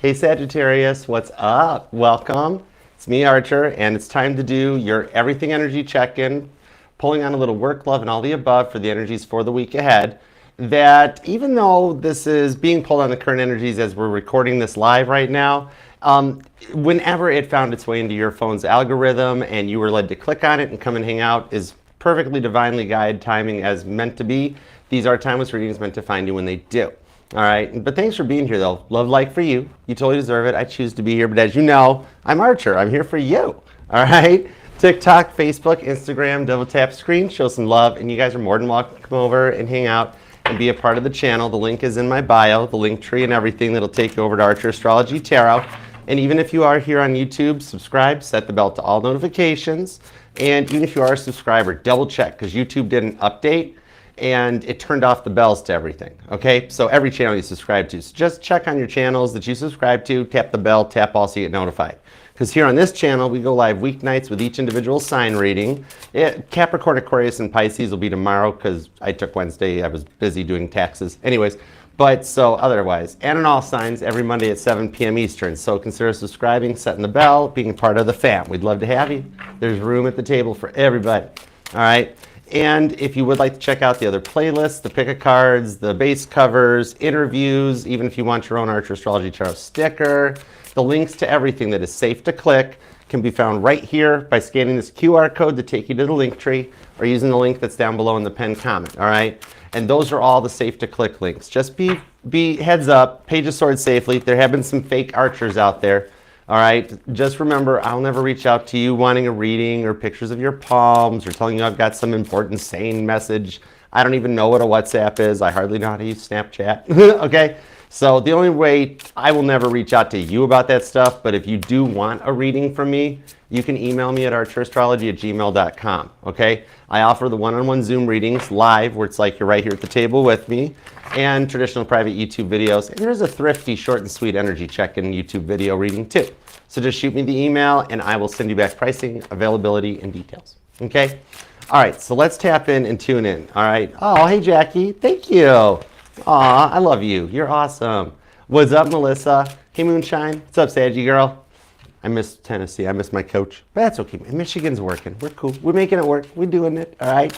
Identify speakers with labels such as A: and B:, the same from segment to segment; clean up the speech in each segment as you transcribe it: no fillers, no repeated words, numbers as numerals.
A: Hey Sagittarius, what's up? Welcome. It's me, Archer, and it's time to do your everything energy check-in, pulling on a little work, love, and all the above for the energies for the week ahead. That even though this is being pulled on the current energies as we're recording this live right now, whenever it found its way into your phone's algorithm and you were led to click on it and come and hang out is perfectly divinely guided timing as meant to be. These are timeless readings meant to find you when they do. All right, but thanks for being here though. Love, like for you. You totally deserve it. I choose to be here, but as you know, I'm Archer. I'm here for you. All right, TikTok, Facebook, Instagram, double tap screen, show some love, and you guys are more than welcome to come over and hang out and be a part of the channel. The link is in my bio, the link tree and everything that'll take you over to Archer Astrology Tarot. And even if you are here on YouTube, subscribe, set the bell to all notifications. And even if you are a subscriber, double check because YouTube did an update and it turned off the bells to everything, okay? So every channel you subscribe to. So just check on your channels that you subscribe to, tap the bell, tap all so you get notified. Because here on this channel, we go live weeknights with each individual sign reading. Capricorn, Aquarius, and Pisces will be tomorrow because I took Wednesday. I was busy doing taxes. Anyways, but so otherwise, and in all signs every Monday at 7 p.m. Eastern. So consider subscribing, setting the bell, being part of the fam. We'd love to have you. There's room at the table for everybody, all right? And if you would like to check out the other playlists, the pick-a-cards, the base covers, interviews, even if you want your own Archer Astrology Tarot sticker, the links to everything that is safe to click can be found right here by scanning this QR code to take you to the link tree or using the link that's down below in the pinned comment, all right? And those are all the safe to click links. Just be heads up, pages stored safely. There have been some fake archers out there. All right, just remember, I'll never reach out to you wanting a reading or pictures of your palms or telling you I've got some important sane message. I don't even know what a WhatsApp is. I hardly know how to use Snapchat, okay? So the only way, I will never reach out to you about that stuff, but if you do want a reading from me, you can email me at archerastrology@gmail.com, okay? I offer the one-on-one Zoom readings live, where it's like you're right here at the table with me, and traditional private YouTube videos. And there's a thrifty, short and sweet energy check-in YouTube video reading too. So just shoot me the email and I will send you back pricing, availability, and details, okay? All right, so let's tap in and tune in, all right? Oh, hey Jackie, thank you. Aw, I love you, you're awesome. What's up, Melissa? Hey Moonshine, what's up, Saggy girl? I miss Tennessee, I miss my coach, but that's okay. Michigan's working, we're cool. We're making it work, we're doing it, all right?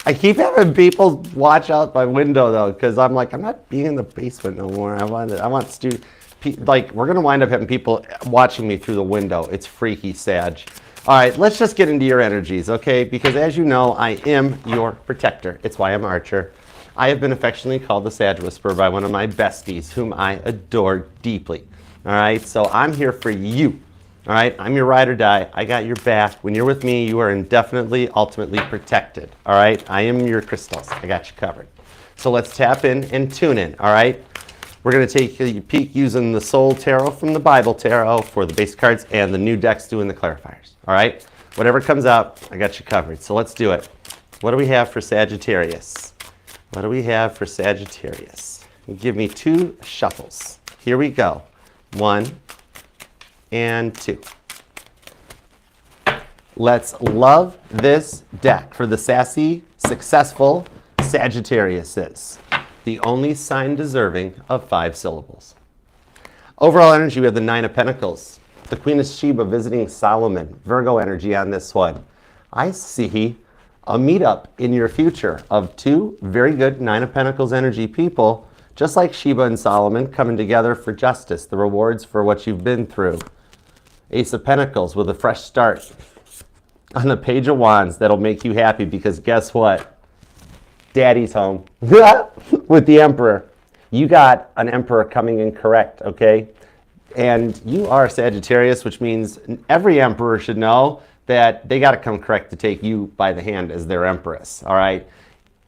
A: I keep having people watch out my window though, because I'm like, I'm not being in the basement no more. I want students, like we're gonna wind up having people watching me through the window. It's freaky, Sag. All right, let's just get into your energies, okay? Because as you know, I am your protector. It's why I'm Archer. I have been affectionately called the Sag Whisperer by one of my besties, whom I adore deeply. All right, so I'm here for you. All right, I'm your ride or die. I got your back. When you're with me, you are indefinitely, ultimately protected. All right, I am your crystals. I got you covered. So let's tap in and tune in. All right, we're going to take a peek using the Soul Tarot from the Bible Tarot for the base cards and the new decks doing the clarifiers. All right, whatever comes out, I got you covered. So let's do it. What do we have for Sagittarius? What do we have for Sagittarius? Give me 2 shuffles. Here we go. 1 and 2. Let's love this deck for the sassy, successful Sagittariuses, the only sign deserving of 5 syllables. Overall energy, we have the 9 of Pentacles, the Queen of Sheba visiting Solomon, Virgo energy on this one. I see a meetup in your future of 2 very good 9 of Pentacles energy people, just like Sheba and Solomon, coming together for justice, the rewards for what you've been through. Ace of Pentacles with a fresh start on the Page of Wands that'll make you happy because guess what? Daddy's home with the Emperor. You got an Emperor coming in correct, okay? And you are Sagittarius, which means every Emperor should know that they got to come correct to take you by the hand as their Empress, all right?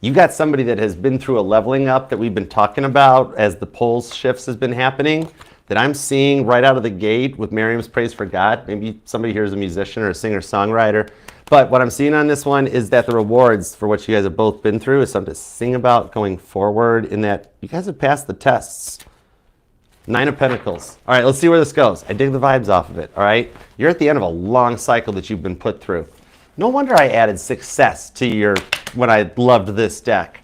A: You got somebody that has been through a leveling up that we've been talking about as the poles shifts has been happening, that I'm seeing right out of the gate with Miriam's Praise for God. Maybe somebody here is a musician or a singer-songwriter. But what I'm seeing on this one is that the rewards for what you guys have both been through is something to sing about going forward in that you guys have passed the tests. 9 of Pentacles. All right, let's see where this goes. I dig the vibes off of it, all right? You're at the end of a long cycle that you've been put through. No wonder I added success to your, when I loved this deck.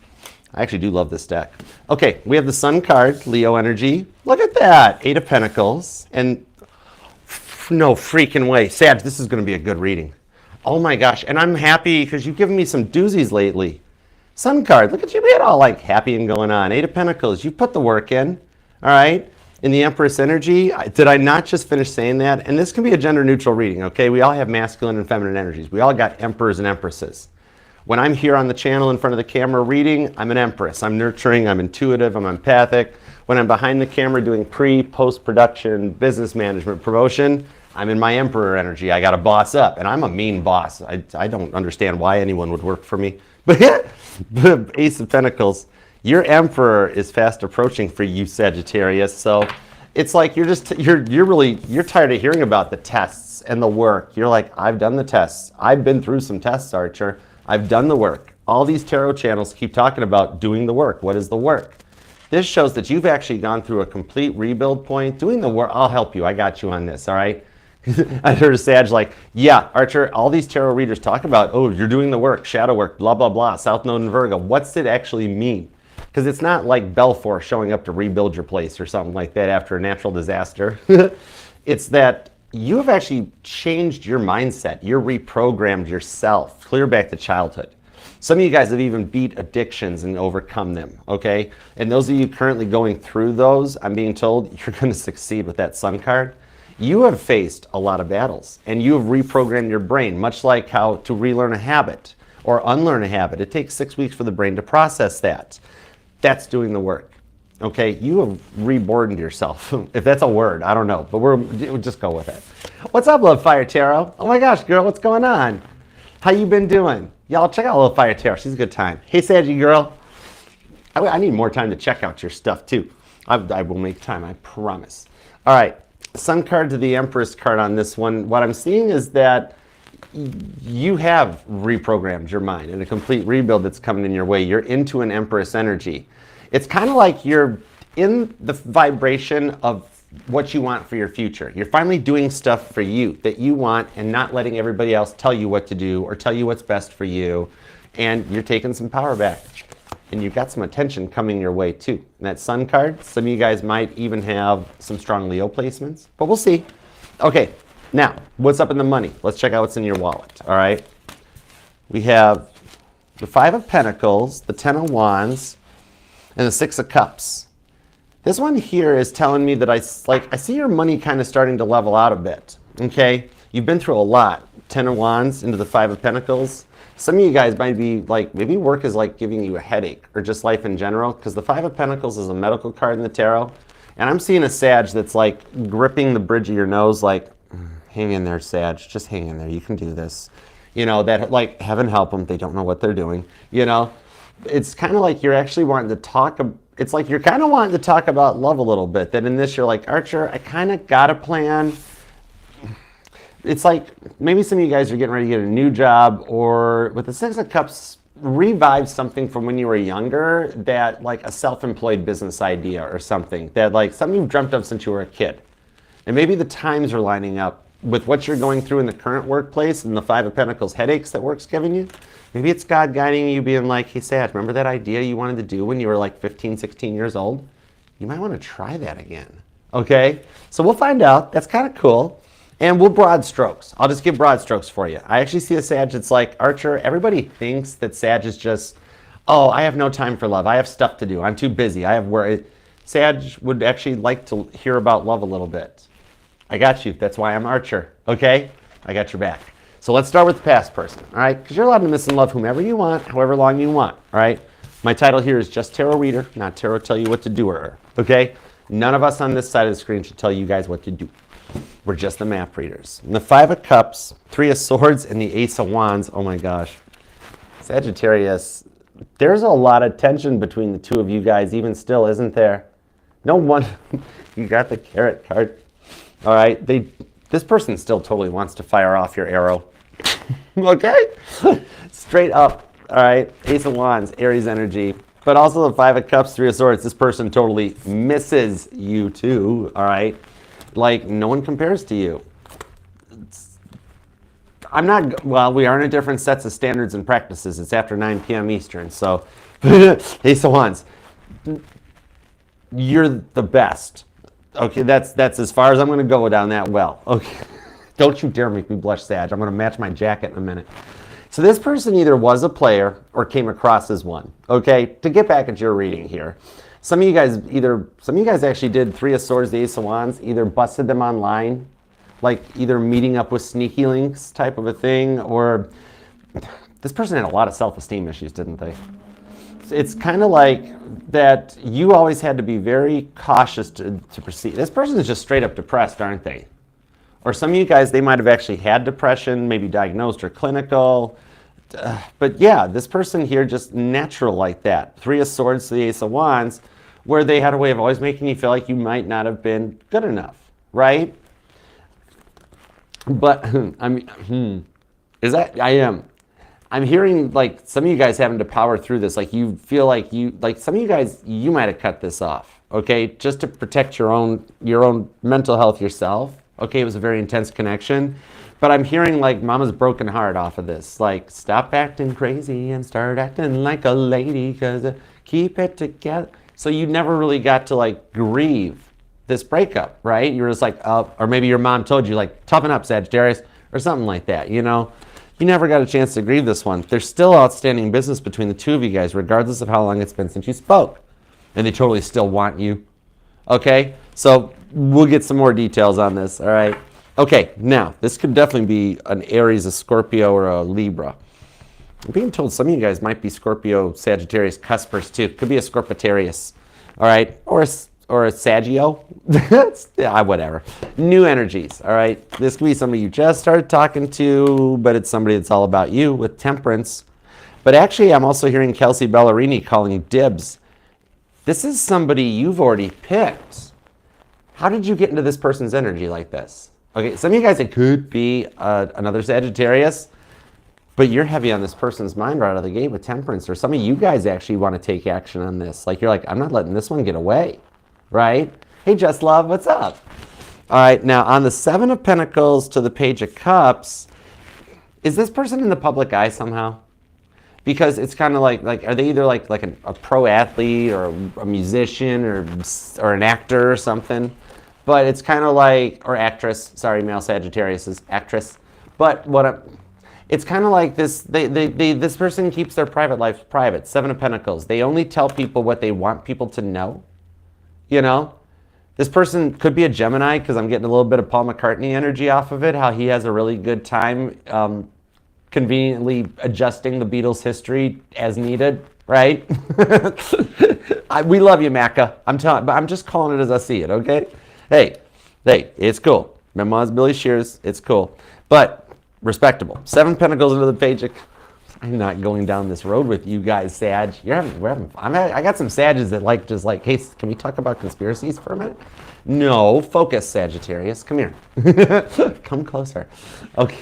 A: I actually do love this deck. Okay, we have the Sun card, Leo energy. Look at that, 8 of Pentacles. And no freaking way. Sag, this is going to be a good reading. Oh my gosh, and I'm happy because you've given me some doozies lately. Sun card, look at you being all like happy and going on. 8 of Pentacles, you put the work in, all right? In the Empress energy, did I not just finish saying that? And this can be a gender neutral reading, okay? We all have masculine and feminine energies. We all got emperors and empresses. When I'm here on the channel in front of the camera reading, I'm an empress. I'm nurturing, I'm intuitive, I'm empathic. When I'm behind the camera doing pre, post-production, business management, promotion, I'm in my emperor energy. I got to boss up, and I'm a mean boss. I don't understand why anyone would work for me. But Ace of Pentacles, your emperor is fast approaching for you, Sagittarius. So it's like you're tired of hearing about the tests and the work. You're like, I've done the tests. I've been through some tests, Archer. I've done the work. All these tarot channels keep talking about doing the work. What is the work? This shows that you've actually gone through a complete rebuild point. Doing the work, I'll help you. I got you on this, all right? I heard a Sag like, yeah, Archer, all these tarot readers talk about, oh, you're doing the work, shadow work, blah, blah, blah, South Node and Virgo. What's it actually mean? Because it's not like Belfour showing up to rebuild your place or something like that after a natural disaster. It's that you have actually changed your mindset. You're reprogrammed yourself, clear back to childhood. Some of you guys have even beat addictions and overcome them, okay? And those of you currently going through those, I'm being told you're going to succeed with that Sun card. You have faced a lot of battles, and you have reprogrammed your brain, much like how to relearn a habit or unlearn a habit. It takes 6 weeks for the brain to process that. That's doing the work, okay? You have reborn yourself. If that's a word, I don't know, but we'll just go with it. What's up, Love Fire Tarot? Oh my gosh, girl, what's going on? How you been doing? Y'all check out Love Fire Tarot. She's a good time. Hey, Saggy girl. I need more time to check out your stuff too. I will make time, I promise. All right, Sun card to the Empress card on this one. What I'm seeing is that you have reprogrammed your mind in a complete rebuild that's coming in your way. You're into an Empress energy. It's kind of like you're in the vibration of what you want for your future. You're finally doing stuff for you that you want and not letting everybody else tell you what to do or tell you what's best for you. And you're taking some power back. And you've got some attention coming your way too. And that Sun card, some of you guys might even have some strong Leo placements, but we'll see. Okay, now, what's up in the money? Let's check out what's in your wallet, all right? We have the 5 of Pentacles, the 10 of Wands, and the 6 of Cups. This one here is telling me that I see your money kind of starting to level out a bit, okay? You've been through a lot. 10 of Wands into the 5 of Pentacles. Some of you guys might be like, maybe work is like giving you a headache or just life in general, because the 5 of Pentacles is a medical card in the tarot. And I'm seeing a Sag that's like gripping the bridge of your nose like, hang in there, Sag, just hang in there, you can do this. You know, that like, heaven help them, they don't know what they're doing, you know? It's kind of like you're actually wanting to talk, it's like you're kind of wanting to talk about love a little bit, that in this you're like, Archer, I kind of got a plan. It's like maybe some of you guys are getting ready to get a new job, or with the 6 of Cups, revive something from when you were younger, that like a self-employed business idea or something, that like something you've dreamt of since you were a kid. And maybe the times are lining up with what you're going through in the current workplace and the 5 of Pentacles headaches that work's giving you. Maybe it's God guiding you, being like, hey, Sag, remember that idea you wanted to do when you were like 15, 16 years old? You might want to try that again, okay? So we'll find out. That's kind of cool. And we'll broad strokes. I'll just give broad strokes for you. I actually see a Sag that's like, Archer, everybody thinks that Sag is just, oh, I have no time for love. I have stuff to do. I'm too busy. I have work. Sag would actually like to hear about love a little bit. I got you. That's why I'm Archer, okay? I got your back. So let's start with the past person, all right? Because you're allowed to miss and love whomever you want, however long you want, all right? My title here is just Tarot Reader, not Tarot Tell You What to Do or okay? None of us on this side of the screen should tell you guys what to do. We're just the map readers. And the 5 of Cups, 3 of Swords, and the Ace of Wands, oh my gosh. Sagittarius, there's a lot of tension between the two of you guys, even still, isn't there? No one, you got the Carrot card. All right, this person still totally wants to fire off your arrow. Okay? Straight up, all right? Ace of Wands, Aries energy. But also the 5 of Cups, 3 of Swords, this person totally misses you too, all right? Like, no one compares to you. Well, we are in a different sets of standards and practices. It's after 9 p.m. Eastern, so Ace of Wands. You're the best. Okay, that's as far as I'm going to go down that well. Okay, don't you dare make me blush, Sag. I'm going to match my jacket in a minute. So this person either was a player or came across as one. Okay, to get back at your reading here, some of you guys actually did Three of Swords, the Ace of Wands, either busted them online, like either meeting up with sneaky links type of a thing, or this person had a lot of self-esteem issues, didn't they? It's kind of like that you always had to be very cautious to proceed. This person is just straight up depressed, aren't they? Or some of you guys, they might have actually had depression, maybe diagnosed or clinical. But yeah, this person here just natural like that. Three of Swords to the Ace of Wands, where they had a way of always making you feel like you might not have been good enough, right? But I mean, is that I am. I'm hearing like some of you guys having to power through this. Like you feel like some of you guys, you might have cut this off, okay, just to protect your own mental health yourself. Okay, it was a very intense connection, but I'm hearing like mama's broken heart off of this. Like, stop acting crazy and start acting like a lady, cause keep it together. So you never really got to like grieve this breakup, right? You were just like, or maybe your mom told you like, toughen up, Sagittarius, or something like that, you know? You never got a chance to grieve this one. There's still outstanding business between the two of you guys, regardless of how long it's been since you spoke. And they totally still want you. Okay? So we'll get some more details on this, all right? Okay, now, this could definitely be an Aries, a Scorpio, or a Libra. I'm being told some of you guys might be Scorpio, Sagittarius, cuspers too. Could be a Scorpitarius, all right? Or a Saggio. Yeah, whatever. New energies, all right? This could be somebody you just started talking to, but it's somebody that's all about you with Temperance. But actually, I'm also hearing Kelsey Ballerini calling dibs. This is somebody you've already picked. How did you get into this person's energy like this? Okay, some of you guys, it could be another Sagittarius, but you're heavy on this person's mind right out of the gate with Temperance. Or some of you guys actually want to take action on this. Like, you're like, I'm not letting this one get away. Right? Hey, Just Love, what's up? All right, now on the Seven of Pentacles to the Page of Cups, is this person in the public eye somehow? Because it's kind of like are they either like a pro athlete or a musician or an actor or something? But it's kind of like, or actress, sorry, male Sagittarius is actress. But it's kind of like this, this person keeps their private life private. Seven of Pentacles. They only tell people what they want people to know. You know, this person could be a Gemini because I'm getting a little bit of Paul McCartney energy off of it, how he has a really good time conveniently adjusting the Beatles' history as needed, right? We love you, Macca. But I'm just calling it as I see it, okay? Hey, it's cool. Memoirs, Billy Shears, it's cool. But respectable. Seven Pentacles into the Page of... I'm not going down this road with you guys, Sag. I got some Sages that just like, hey, can we talk about conspiracies for a minute? No, focus, Sagittarius. Come here. Come closer. Okay.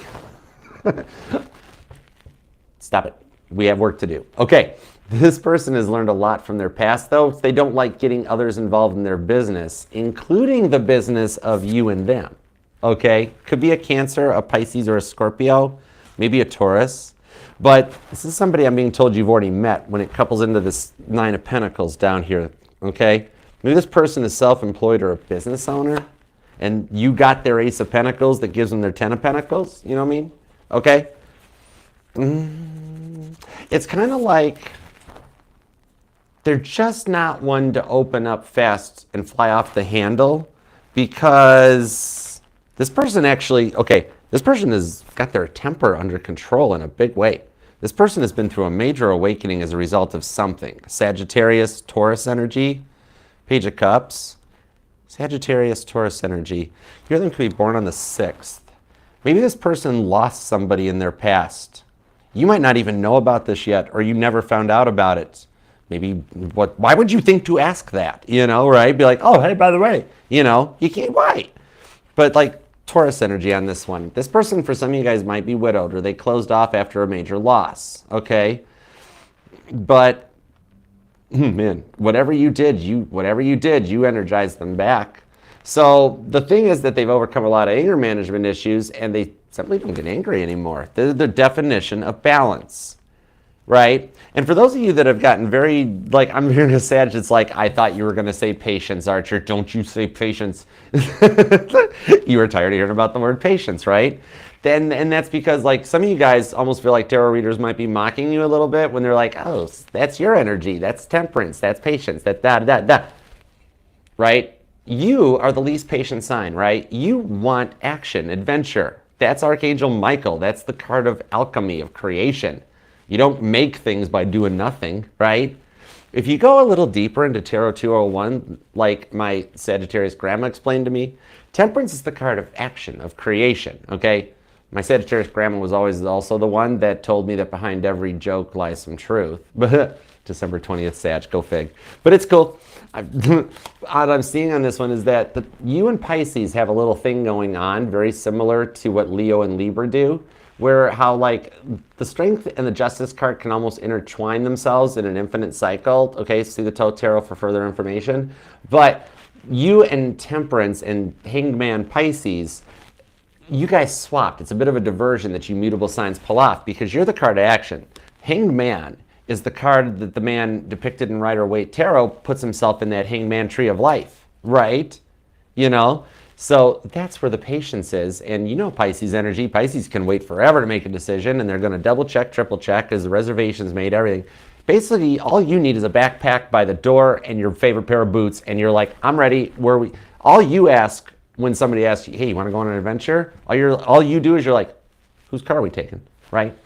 A: Stop it. We have work to do. Okay. This person has learned a lot from their past, though. They don't like getting others involved in their business, including the business of you and them. Okay? Could be a Cancer, a Pisces, or a Scorpio. Maybe a Taurus. But this is somebody I'm being told you've already met when it couples into this Nine of Pentacles down here, okay? Maybe this person is self-employed or a business owner, and you got their Ace of Pentacles that gives them their Ten of Pentacles, you know what I mean? Okay? It's kind of like they're just not one to open up fast and fly off the handle, because this person actually, okay, this person has got their temper under control in a big way. This person has been through a major awakening as a result of something. Sagittarius, Taurus energy, Page of Cups, Sagittarius, Taurus energy. Here them could be born on the 6th. Maybe this person lost somebody in their past. You might not even know about this yet, or you never found out about it. Maybe, why would you think to ask that? You know, right? Be like, oh, hey, by the way, you know, you can't, why? But like, Taurus energy on this one. This person, for some of you guys, might be widowed, or they closed off after a major loss, okay? But, man, whatever you did, you energized them back. So the thing is that they've overcome a lot of anger management issues, and they simply don't get angry anymore. They're the definition of balance. right? And for those of you that have gotten very, like, I'm hearing a Sag, it's like, I thought you were going to say patience, Archer. Don't you say patience. You were tired of hearing about the word patience, right? Then, and that's because, like, some of you guys almost feel like tarot readers might be mocking you a little bit when they're like, oh, that's your energy. That's temperance. That's patience. That, right? You are the least patient sign, right? You want action, adventure. That's Archangel Michael. That's the card of alchemy, of creation. You don't make things by doing nothing, right? If you go a little deeper into Tarot 201, like my Sagittarius grandma explained to me, temperance is the card of action, of creation, okay? My Sagittarius grandma was always also the one that told me that behind every joke lies some truth. But December 20th, Sag, go fig. But it's cool. What I'm seeing on this one is that you and Pisces have a little thing going on, very similar to what Leo and Libra do, where how like the Strength and the Justice card can almost intertwine themselves in an infinite cycle. Okay, see the Toe Tarot for further information. But you and Temperance and Hanged Man Pisces, you guys swapped. It's a bit of a diversion that you mutable signs pull off because you're the card of action. Hanged Man is the card that the man depicted in Rider-Waite Tarot puts himself in that Hanged Man tree of life, right? You know? So that's where the patience is. And you know Pisces energy. Pisces can wait forever to make a decision, and they're going to double check, triple check as the reservations made, everything. Basically, all you need is a backpack by the door and your favorite pair of boots, and you're like, I'm ready. All you ask when somebody asks you, hey, you want to go on an adventure? All you do is you're like, whose car are we taking, right?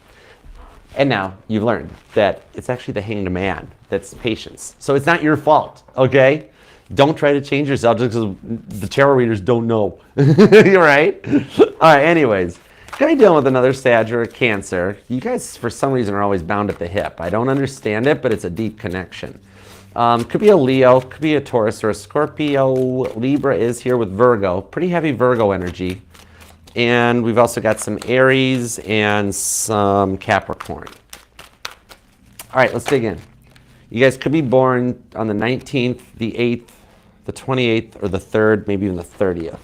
A: And now you've learned that it's actually the Hanged Man that's patience. So it's not your fault, okay? Don't try to change yourself just because the tarot readers don't know. You're right? All right, anyways. Gonna be dealing with another Sag or a Cancer. You guys, for some reason, are always bound at the hip. I don't understand it, but it's a deep connection. Could be a Leo, could be a Taurus or a Scorpio. Libra is here with Virgo. Pretty heavy Virgo energy. And we've also got some Aries and some Capricorn. All right, let's dig in. You guys could be born on the 19th, the 8th, the 28th, or the 3rd, maybe even the 30th.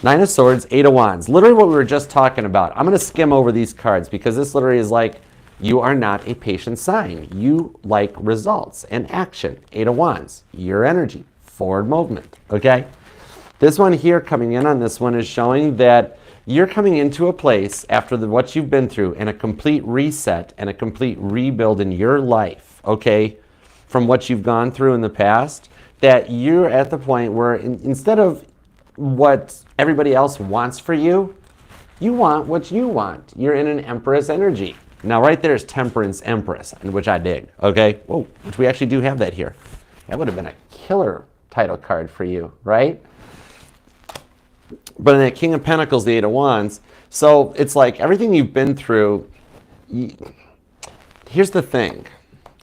A: Nine of Swords, Eight of Wands. Literally what we were just talking about. I'm going to skim over these cards because this literally is like, you are not a patient sign. You like results and action. Eight of Wands, your energy, forward movement, okay? This one here coming in on this one is showing that you're coming into a place after what you've been through and a complete reset and a complete rebuild in your life, okay, from what you've gone through in the past, that you're at the point where instead of what everybody else wants for you, you want what you want. You're in an Empress energy. Now right there is Temperance Empress, which I dig, okay? Whoa, which we actually do have that here. That would have been a killer title card for you, right? But in that King of Pentacles, the Eight of Wands, so it's like everything you've been through, here's the thing.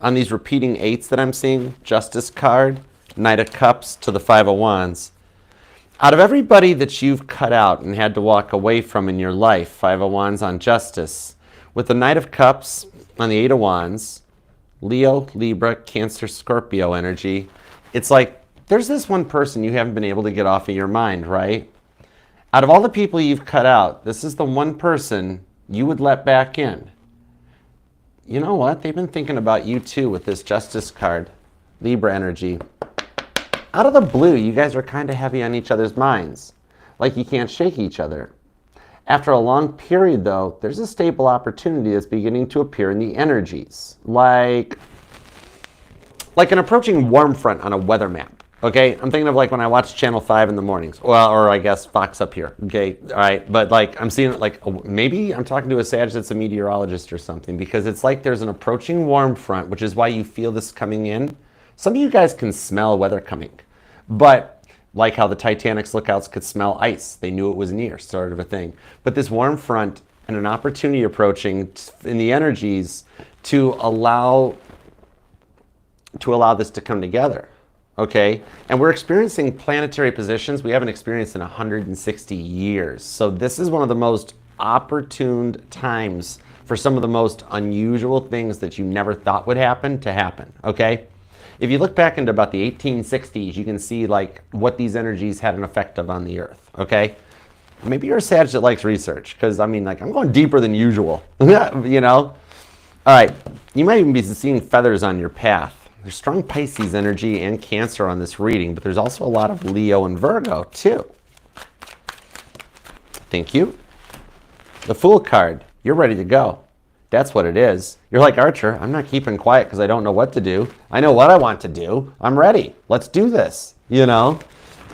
A: On these repeating eights that I'm seeing, Justice card, Knight of Cups to the Five of Wands, out of everybody that you've cut out and had to walk away from in your life, Five of Wands on Justice, with the Knight of Cups on the Eight of Wands, Leo, Libra, Cancer, Scorpio energy, it's like there's this one person you haven't been able to get off of your mind, right? Out of all the people you've cut out, this is the one person you would let back in. You know what? They've been thinking about you too with this Justice card, Libra energy. Out of the blue, you guys are kind of heavy on each other's minds, like you can't shake each other. After a long period, though, there's a stable opportunity that's beginning to appear in the energies, like an approaching warm front on a weather map. Okay, I'm thinking of like when I watch Channel 5 in the mornings, well, or I guess Fox up here. Okay, all right, but like I'm seeing it like maybe I'm talking to a Sag that's a meteorologist or something, because it's like there's an approaching warm front, which is why you feel this coming in. Some of you guys can smell weather coming, but like how the Titanic's lookouts could smell ice, they knew it was near, sort of a thing. But this warm front and an opportunity approaching in the energies to allow this to come together. Okay, and we're experiencing planetary positions we haven't experienced in 160 years. So this is one of the most opportune times for some of the most unusual things that you never thought would happen to happen, okay? If you look back into about the 1860s, you can see like what these energies had an effect of on the earth, okay? Maybe you're a Sag that likes research, because I mean, like I'm going deeper than usual, you know? All right, you might even be seeing feathers on your path. There's strong Pisces energy and Cancer on this reading, but there's also a lot of Leo and Virgo too. Thank you. The Fool card, you're ready to go. That's what it is. You're like, Archer, I'm not keeping quiet because I don't know what to do. I know what I want to do. I'm ready. Let's do this. You know,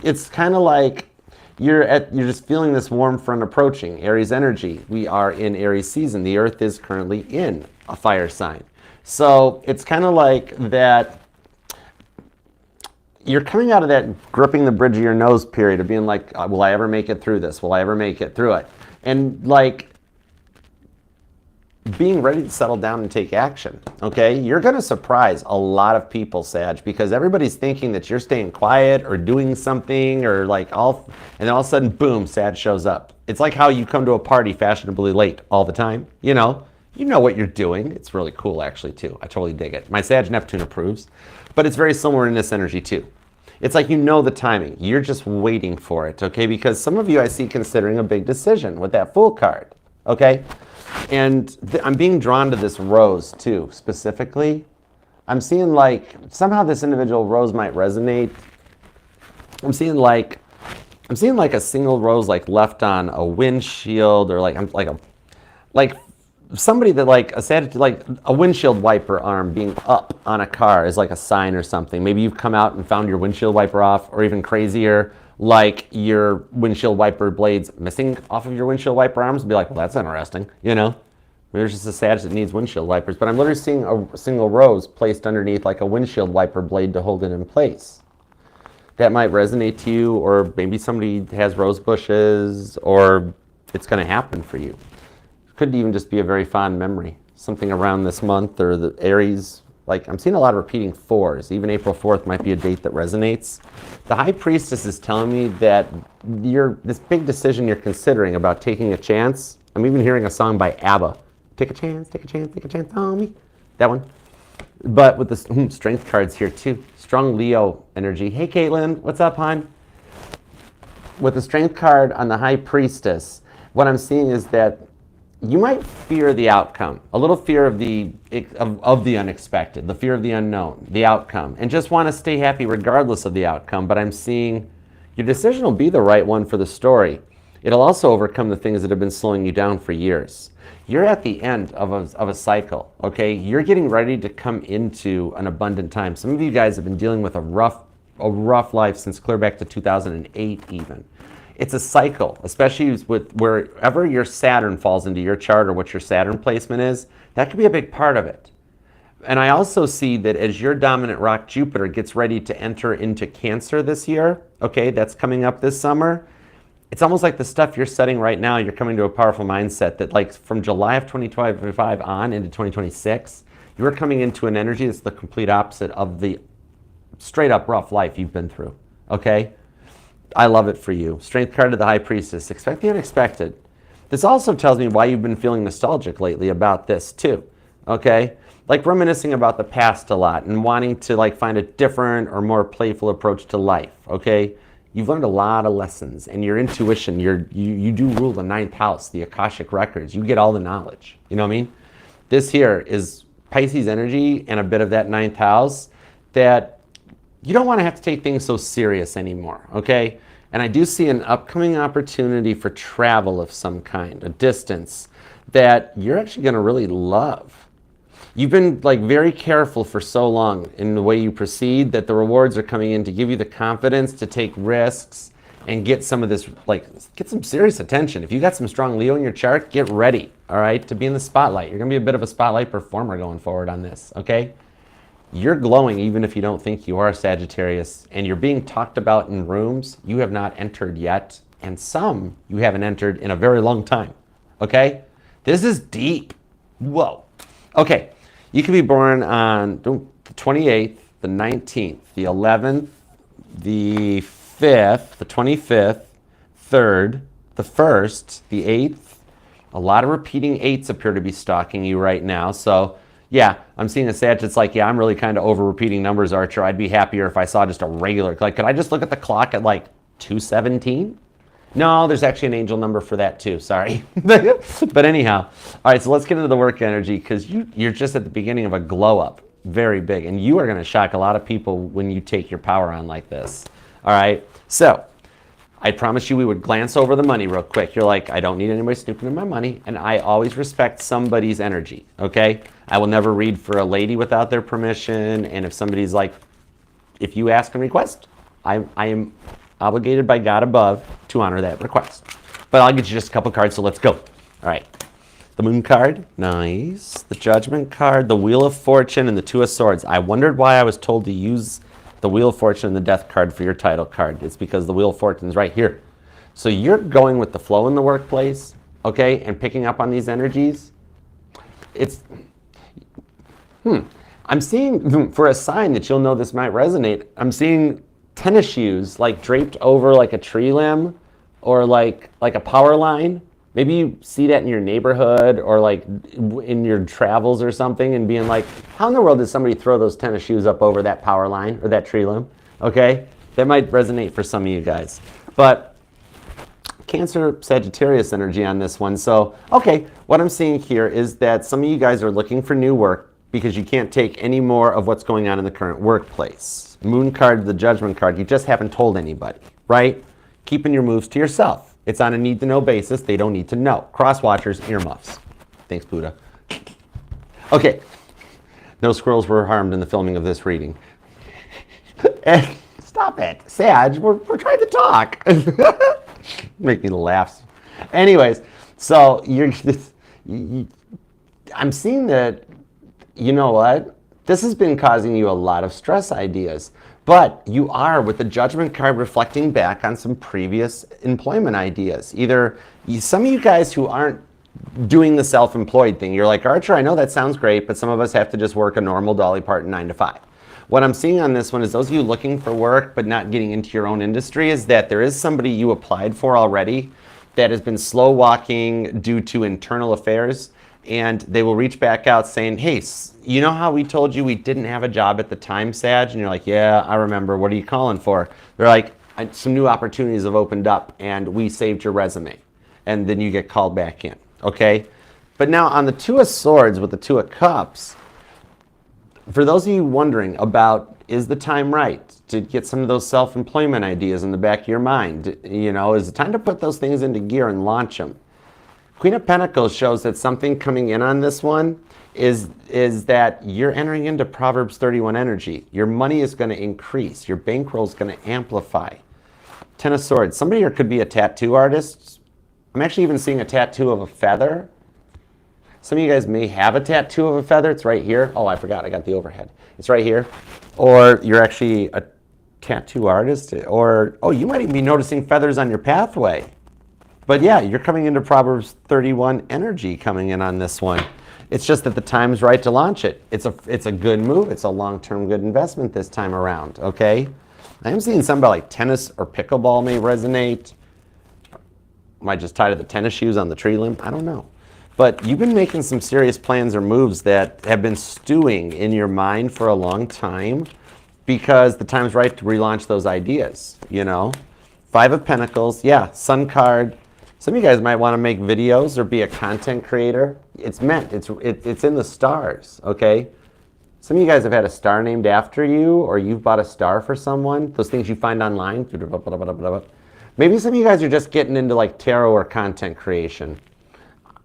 A: it's kind of like you're just feeling this warm front approaching. Aries energy. We are in Aries season. The Earth is currently in a fire sign. So it's kind of like that. You're coming out of that gripping the bridge of your nose period of being like, will I ever make it through this? Will I ever make it through it? And like, being ready to settle down and take action, okay? You're going to surprise a lot of people, Sag, because everybody's thinking that you're staying quiet or doing something or like and then all of a sudden, boom, Sag shows up. It's like how you come to a party fashionably late all the time, you know what you're doing. It's really cool, actually, too. I totally dig it. My Sag Neptune approves, but it's very similar in this energy, too. It's like you know the timing. You're just waiting for it, okay? Because some of you I see considering a big decision with that Fool card, okay? And I'm being drawn to this rose too, specifically. I'm seeing like, somehow this individual rose might resonate. I'm seeing like a single rose like left on a windshield or like somebody that like a windshield wiper arm being up on a car is like a sign or something. Maybe you've come out and found your windshield wiper off, or even crazier, like your windshield wiper blades missing off of your windshield wiper arms, and be like, well, that's interesting, you know? Maybe there's just a Sag that needs windshield wipers, but I'm literally seeing a single rose placed underneath like a windshield wiper blade to hold it in place. That might resonate to you, or maybe somebody has rose bushes, or it's going to happen for you. It could even just be a very fond memory, something around this month, or the Aries. Like, I'm seeing a lot of repeating 4s. Even April 4th might be a date that resonates. The High Priestess is telling me that this big decision you're considering about taking a chance. I'm even hearing a song by ABBA. Take a chance, take a chance, take a chance on me. That one. But with the Strength cards here too. Strong Leo energy. Hey, Caitlin, what's up, hon? With the Strength card on the High Priestess, what I'm seeing is that you might fear the outcome, a little fear of the unexpected, the fear of the unknown, the outcome, and just want to stay happy regardless of the outcome. But I'm seeing your decision will be the right one for the story. It'll also overcome the things that have been slowing you down for years. You're at the end of a cycle, okay? You're getting ready to come into an abundant time. Some of you guys have been dealing with a rough life since clear back to 2008 even. It's a cycle, especially with wherever your Saturn falls into your chart or what your Saturn placement is, that could be a big part of it. And I also see that as your dominant rock Jupiter gets ready to enter into Cancer this year, okay, that's coming up this summer, it's almost like the stuff you're studying right now, you're coming to a powerful mindset that like from July of 2025 on into 2026, you're coming into an energy that's the complete opposite of the straight up rough life you've been through, okay? I love it for you. Strength card of the High Priestess. Expect the unexpected. This also tells me why you've been feeling nostalgic lately about this too, okay? Like reminiscing about the past a lot and wanting to like find a different or more playful approach to life, okay? You've learned a lot of lessons, and your intuition, you do rule the 9th house, the Akashic records. You get all the knowledge, you know what I mean? This here is Pisces energy and a bit of that 9th house that you don't want to have to take things so serious anymore, okay? And I do see an upcoming opportunity for travel of some kind, a distance that you're actually going to really love. You've been like very careful for so long in the way you proceed that the rewards are coming in to give you the confidence to take risks and get some of this, like, get some serious attention. If you got some strong Leo in your chart, get ready, all right, to be in the spotlight. You're going to be a bit of a spotlight performer going forward on this, okay? You're glowing even if you don't think you are a Sagittarius, and you're being talked about in rooms you have not entered yet, and some you haven't entered in a very long time, okay? This is deep. Whoa. Okay, you can be born on the 28th, the 19th, the 11th, the 5th, the 25th, 3rd, the 1st, the 8th. A lot of repeating 8s appear to be stalking you right now, so yeah, I'm seeing a Sag that's like, yeah, I'm really kind of over repeating numbers, Archer. I'd be happier if I saw just a regular, like, could I just look at the clock at like 2:17 No, there's actually an angel number for that too. Sorry. But anyhow, all right, so let's get into the work energy because you're just at the beginning of a glow up. Very big. And you are going to shock a lot of people when you take your power on like this. All right. So I promised you we would glance over the money real quick. You're like, I don't need anybody snooping in my money. And I always respect somebody's energy. Okay. I will never read for a lady without their permission. And if somebody's like, if you ask and request, I am obligated by God above to honor that request. But I'll get you just a couple cards, so let's go. All right. The Moon card, nice. The Judgment card, the Wheel of Fortune, and the Two of Swords. I wondered why I was told to use the Wheel of Fortune and the Death card for your title card. It's because the Wheel of Fortune is right here. So you're going with the flow in the workplace, okay, and picking up on these energies. I'm seeing, for a sign that you'll know this might resonate, I'm seeing tennis shoes like draped over like a tree limb or like a power line. Maybe you see that in your neighborhood or like in your travels or something and being like, how in the world did somebody throw those tennis shoes up over that power line or that tree limb? Okay, that might resonate for some of you guys. But Cancer, Sagittarius energy on this one. So, okay, what I'm seeing here is that some of you guys are looking for new work because you can't take any more of what's going on in the current workplace. Moon card, the Judgment card, you just haven't told anybody, right? Keeping your moves to yourself. It's on a need-to-know basis. They don't need to know. Cross-watchers, earmuffs. Thanks, Buddha. Okay. No squirrels were harmed in the filming of this reading. Stop it. Sag, we're trying to talk. Make me laugh. Anyways, so I'm seeing that, you know what? This has been causing you a lot of stress ideas. But you are, with the Judgment card, reflecting back on some previous employment ideas. Either some of you guys who aren't doing the self-employed thing, you're like, Archer, I know that sounds great, but some of us have to just work a normal Dolly Parton 9 to 5. What I'm seeing on this one is those of you looking for work but not getting into your own industry is that there is somebody you applied for already that has been slow walking due to internal affairs. And they will reach back out saying, hey, you know how we told you we didn't have a job at the time, Sag? And you're like, yeah, I remember. What are you calling for? They're like, some new opportunities have opened up and we saved your resume. And then you get called back in, okay? But now on the Two of Swords with the Two of Cups, for those of you wondering about, is the time right to get some of those self-employment ideas in the back of your mind? You know, is it time to put those things into gear and launch them? Queen of Pentacles shows that something coming in on this one is that you're entering into Proverbs 31 energy. Your money is going to increase. Your bankroll is going to amplify. Ten of Swords. Somebody here could be a tattoo artist. I'm actually even seeing a tattoo of a feather. Some of you guys may have a tattoo of a feather. It's right here. Oh, I forgot. I got the overhead. It's right here. Or you're actually a tattoo artist. Or, oh, you might even be noticing feathers on your pathway. But yeah, you're coming into Proverbs 31 energy coming in on this one. It's just that the time's right to launch it. It's a good move. It's a long-term good investment this time around, okay? I am seeing something about like tennis or pickleball may resonate. Might just tie to the tennis shoes on the tree limb. I don't know. But you've been making some serious plans or moves that have been stewing in your mind for a long time because the time's right to relaunch those ideas, you know? Five of Pentacles, yeah, Sun card. Some of you guys might want to make videos or be a content creator. It's meant, it's in the stars, okay? Some of you guys have had a star named after you or you've bought a star for someone, those things you find online. Maybe some of you guys are just getting into like tarot or content creation.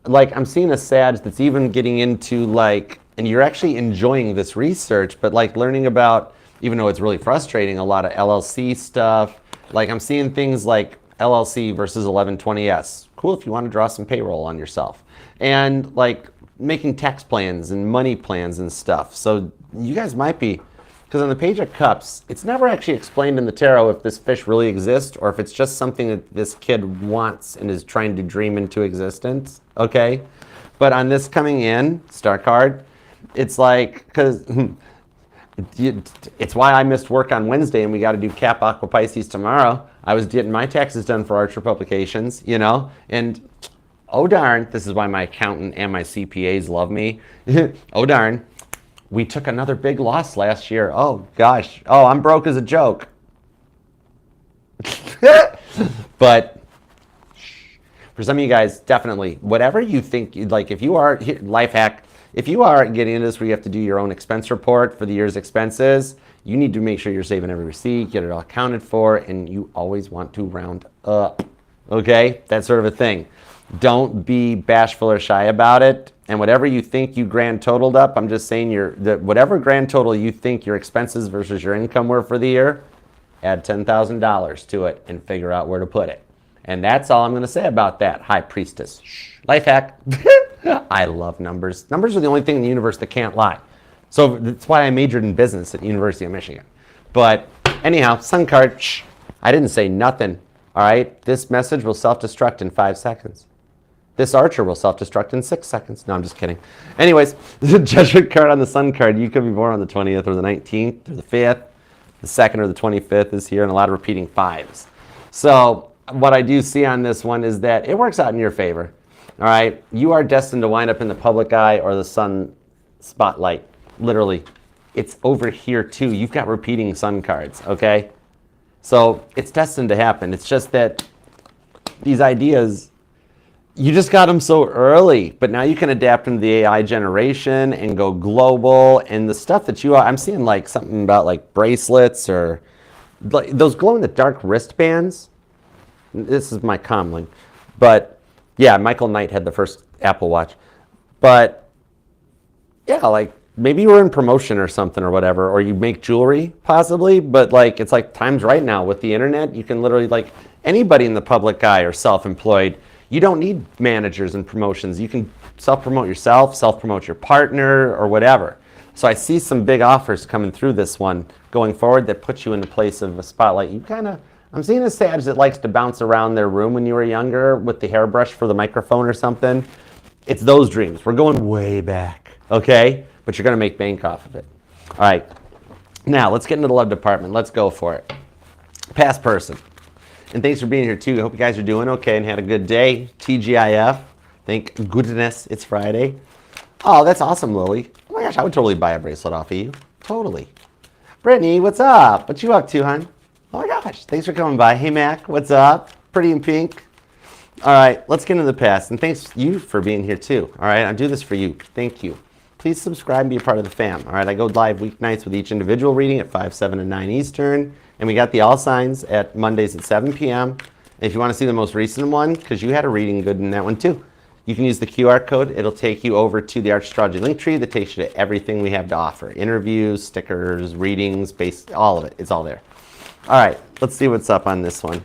A: Like I'm seeing a Sag that's even getting into like, and you're actually enjoying this research, but like learning about, even though it's really frustrating, a lot of LLC stuff. Like I'm seeing things like LLC versus 1120S. Cool if you want to draw some payroll on yourself. And like making tax plans and money plans and stuff. So you guys might be, because on the Page of Cups, it's never actually explained in the tarot if this fish really exists or if it's just something that this kid wants and is trying to dream into existence, okay? But on this coming in, star card, it's like, because it's why I missed work on Wednesday and we got to do Cap Aqua Pisces tomorrow. I was getting my taxes done for Archer Publications, you know, and oh darn, this is why my accountant and my CPAs love me. Oh darn, we took another big loss last year. Oh gosh, oh, I'm broke as a joke. But For some of you guys, definitely, whatever you think, like if you are, life hack, if you are getting into this where you have to do your own expense report for the year's expenses, you need to make sure you're saving every receipt, get it all accounted for, and you always want to round up, okay? That's sort of a thing. Don't be bashful or shy about it. And whatever you think you grand totaled up, I'm just saying whatever grand total you think your expenses versus your income were for the year, add $10,000 to it and figure out where to put it. And that's all I'm going to say about that, High Priestess. Life hack. I love numbers. Numbers are the only thing in the universe that can't lie. So that's why I majored in business at the University of Michigan. But anyhow, sun card, I didn't say nothing. All right, this message will self-destruct in 5 seconds. This archer will self-destruct in 6 seconds. No, I'm just kidding. Anyways, the judgment card on the sun card. You could be born on the 20th or the 19th or the 5th. The 2nd or the 25th is here, and a lot of repeating 5s. So what I do see on this one is that it works out in your favor. All right, you are destined to wind up in the public eye or the sun spotlight. Literally, it's over here too. You've got repeating sun cards, okay? So it's destined to happen. It's just that these ideas, you just got them so early, but now you can adapt them to the AI generation and go global. And the stuff that I'm seeing like something about like bracelets or like those glow in the dark wristbands. This is my comlink, but yeah, Michael Knight had the first Apple Watch. But yeah, like maybe you were in promotion or something or whatever, or you make jewelry possibly, but like it's like times right now with the internet, you can literally like anybody in the public eye or self-employed, you don't need managers and promotions. You can self-promote yourself, self-promote your partner or whatever. So I see some big offers coming through this one going forward that puts you in the place of a spotlight. I'm seeing a Sag that likes to bounce around their room when you were younger with the hairbrush for the microphone or something. It's those dreams. We're going way back, okay? But you're going to make bank off of it. All right. Now, let's get into the love department. Let's go for it. Past person. And thanks for being here, too. I hope you guys are doing okay and had a good day. TGIF. Thank goodness it's Friday. Oh, that's awesome, Lily. Oh, my gosh, I would totally buy a bracelet off of you. Totally. Brittany, what's up? What you up to, hon? Oh, my gosh. Thanks for coming by. Hey, Mac, what's up? Pretty in pink. All right, let's get into the past. And thanks you for being here, too. All right, I do this for you. Thank you. Please subscribe and be a part of the fam. All right, I go live weeknights with each individual reading at 5, 7, and 9 Eastern. And we got the all signs at Mondays at 7 p.m. And if you want to see the most recent one, because you had a reading good in that one too, you can use the QR code. It'll take you over to the Astrology link tree that takes you to everything we have to offer. Interviews, stickers, readings, all of it. It's all there. All right, let's see what's up on this one.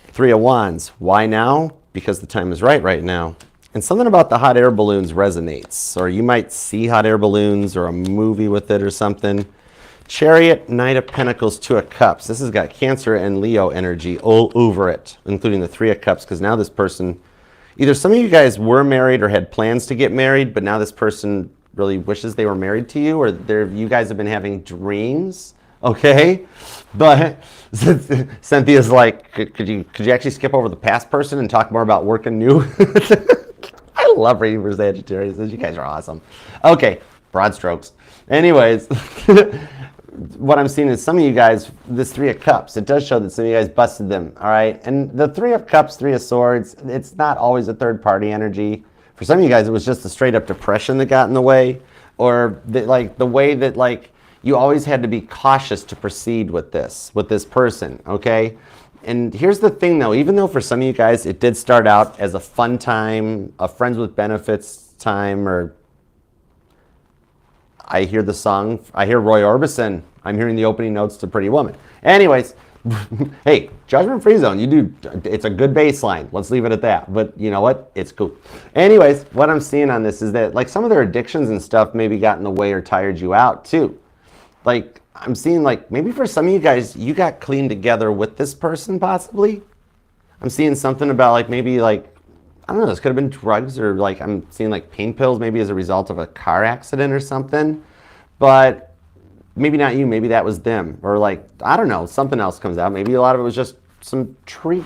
A: 3 of Wands. Why now? Because the time is right now. And something about the hot air balloons resonates. Or you might see hot air balloons or a movie with it or something. Chariot, Knight of Pentacles, 2 of Cups. This has got Cancer and Leo energy all over it, including the 3 of Cups, because now this person, either some of you guys were married or had plans to get married, but now this person really wishes they were married to you, or you guys have been having dreams, okay? But Cynthia's like, could you actually skip over the past person and talk more about working new? I love reading for Sagittarius. You guys are awesome. Okay, broad strokes. Anyways, what I'm seeing is some of you guys, this 3 of Cups, it does show that some of you guys busted them, all right? And the 3 of Cups, 3 of Swords, it's not always a third-party energy. For some of you guys, it was just a straight-up depression that got in the way, or the way that you always had to be cautious to proceed with this person, okay? And here's the thing, though. Even though for some of you guys, it did start out as a fun time, a friends with benefits time, or I hear the song, I hear Roy Orbison. I'm hearing the opening notes to Pretty Woman. Anyways, hey, Judgment Free Zone, it's a good baseline. Let's leave it at that. But you know what? It's cool. Anyways, what I'm seeing on this is that like some of their addictions and stuff maybe got in the way or tired you out too. Like I'm seeing like maybe for some of you guys, you got clean together with this person possibly. I'm seeing something about like maybe like, I don't know, this could have been drugs or like I'm seeing like pain pills maybe as a result of a car accident or something. But maybe not you, maybe that was them. Or like, I don't know, something else comes out. Maybe a lot of it was just some tree,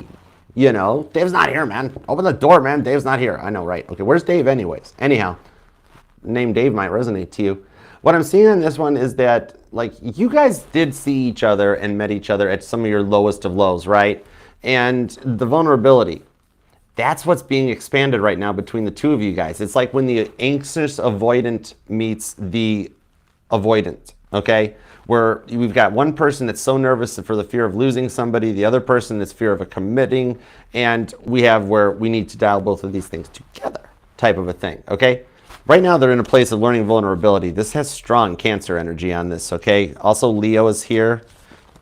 A: you know? Dave's not here, man. Open the door, man. Dave's not here. I know, right? Okay, where's Dave anyways? Anyhow, name Dave might resonate to you. What I'm seeing in this one is that like you guys did see each other and met each other at some of your lowest of lows, right? And the vulnerability, that's what's being expanded right now between the two of you guys. It's like when the anxious avoidant meets the avoidant, okay? Where we've got one person that's so nervous for the fear of losing somebody, the other person that's fear of a committing, and we have where we need to dial both of these things together type of a thing, okay? Right now they're in a place of learning vulnerability. This has strong Cancer energy on this, okay? Also Leo is here,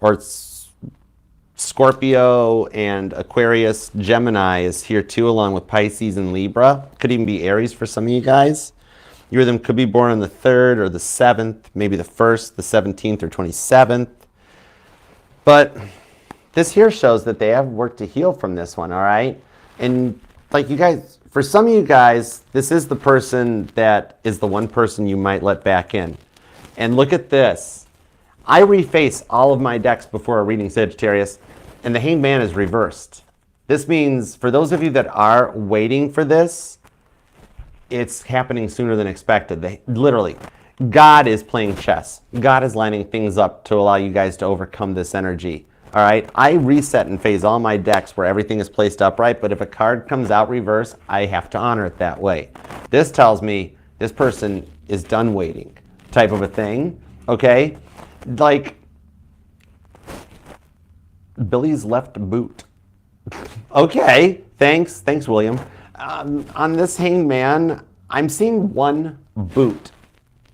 A: or Scorpio and Aquarius. Gemini is here too, along with Pisces and Libra. Could even be Aries for some of you guys. You or them could be born on the 3rd or the 7th, maybe the 1st, the 17th, or 27th. But this here shows that they have work to heal from this one, all right? And like you guys, for some of you guys, this is the person that is the one person you might let back in. And look at this. I reface all of my decks before a reading, Sagittarius, and the Hanged Man is reversed. This means for those of you that are waiting for this, it's happening sooner than expected. Literally, God is playing chess. God is lining things up to allow you guys to overcome this energy. All right, I reset and phase all my decks where everything is placed upright, but if a card comes out reverse, I have to honor it that way. This tells me this person is done waiting type of a thing, okay? Like Billy's left boot. Okay, thanks, William. On this Hanged Man, I'm seeing one boot.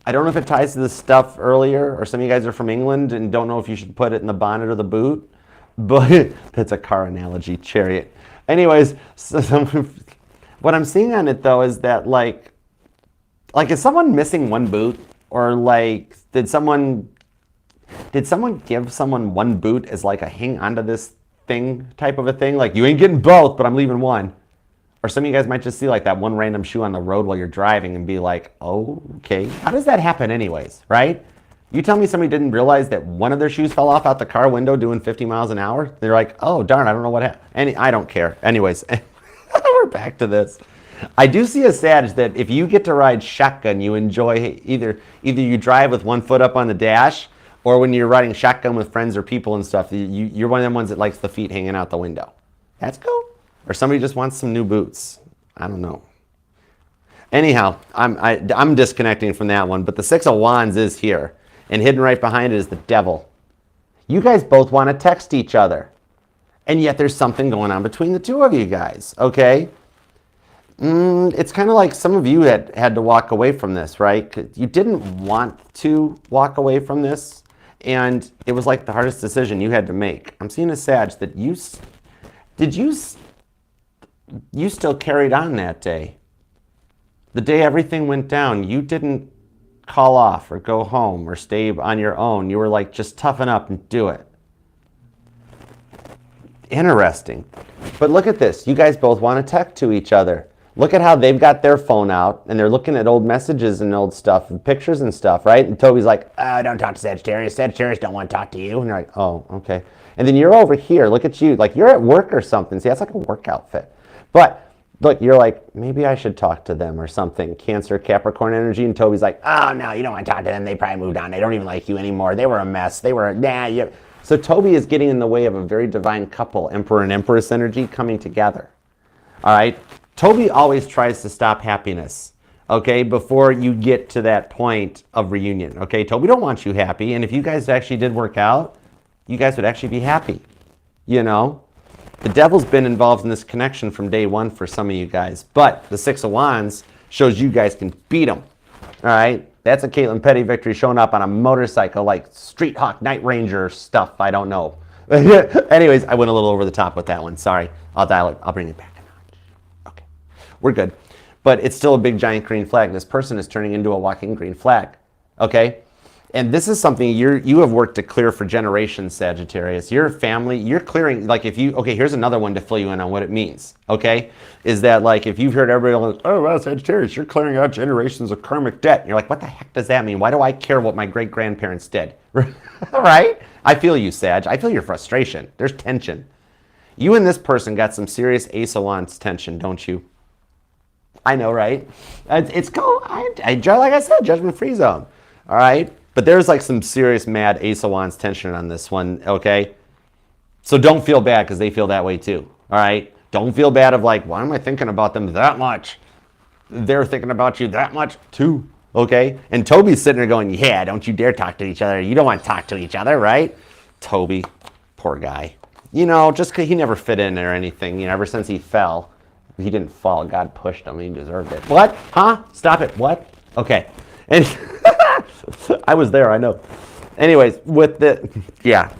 A: I don't know if it ties to the stuff earlier, or some of you guys are from England and don't know if you should put it in the bonnet or the boot, but that's a car analogy, chariot. Anyways, what I'm seeing on it though is that like is someone missing one boot, or like did someone give someone one boot as like a hang onto this thing type of a thing? Like, you ain't getting both, but I'm leaving one. Or some of you guys might just see like that one random shoe on the road while you're driving and be like, oh, okay. How does that happen anyways, right? You tell me somebody didn't realize that one of their shoes fell off out the car window doing 50 miles an hour? They're like, oh, darn, I don't know what happened. I don't care. Anyways, we're back to this. I do see a Sag that if you get to ride shotgun, you enjoy either you drive with one foot up on the dash, or when you're riding shotgun with friends or people and stuff, you're one of them ones that likes the feet hanging out the window. That's cool. Or somebody just wants some new boots. I don't know. Anyhow, I'm disconnecting from that one, but the Six of Wands is here, and hidden right behind it is the Devil. You guys both want to text each other, and yet there's something going on between the two of you guys, okay? It's kind of like some of you had to walk away from this, right? 'Cause you didn't want to walk away from this, and it was like the hardest decision you had to make. I'm seeing a Sag that you still carried on that day. The day everything went down, you didn't call off or go home or stay on your own. You were like, just toughen up and do it. Interesting. But look at this. You guys both want to text to each other. Look at how they've got their phone out and they're looking at old messages and old stuff and pictures and stuff, right? And Toby's like, oh, don't talk to Sagittarius. Sagittarius don't want to talk to you. And you're like, oh, okay. And then you're over here. Look at you. Like you're at work or something. See, that's like a work outfit. But look, you're like, maybe I should talk to them or something. Cancer, Capricorn energy. And Toby's like, oh, no, you don't want to talk to them. They probably moved on. They don't even like you anymore. They were a mess. They were, nah. So Toby is getting in the way of a very divine couple, Emperor and Empress energy coming together. All right. Toby always tries to stop happiness, okay, before you get to that point of reunion, okay? Toby don't want you happy, and if you guys actually did work out, you guys would actually be happy, you know? The Devil's been involved in this connection from day one for some of you guys, but the Six of Wands shows you guys can beat them, all right? That's a Caitlin Petty victory showing up on a motorcycle like Street Hawk, Night Ranger stuff, I don't know. Anyways, I went a little over the top with that one, sorry. I'll dial it, I'll bring it back. We're good. But it's still a big giant green flag. This person is turning into a walking green flag. Okay? And this is something you have worked to clear for generations, Sagittarius. Your family, you're clearing, like if you, okay, here's another one to fill you in on what it means. Okay? Is that like if you've heard everybody like, oh, well, Sagittarius, you're clearing out generations of karmic debt. And you're like, what the heck does that mean? Why do I care what my great-grandparents did? Right? I feel you, Sag. I feel your frustration. There's tension. You and this person got some serious Ace of Wands tension, don't you? I know, right? It's cool. Like I said, judgment-free zone. All right? But there's like some serious mad Ace of Wands tension on this one, okay? So don't feel bad because they feel that way too. All right. Don't feel bad of like, why am I thinking about them that much? They're thinking about you that much too. Okay. And Toby's sitting there going, yeah, don't you dare talk to each other. You don't want to talk to each other, right? Toby, poor guy. You know, just because he never fit in or anything, you know, ever since he fell, he didn't fall. God pushed him. He deserved it. What? Huh? Stop it. What? Okay. And I was there, I know. Anyways, with the, yeah,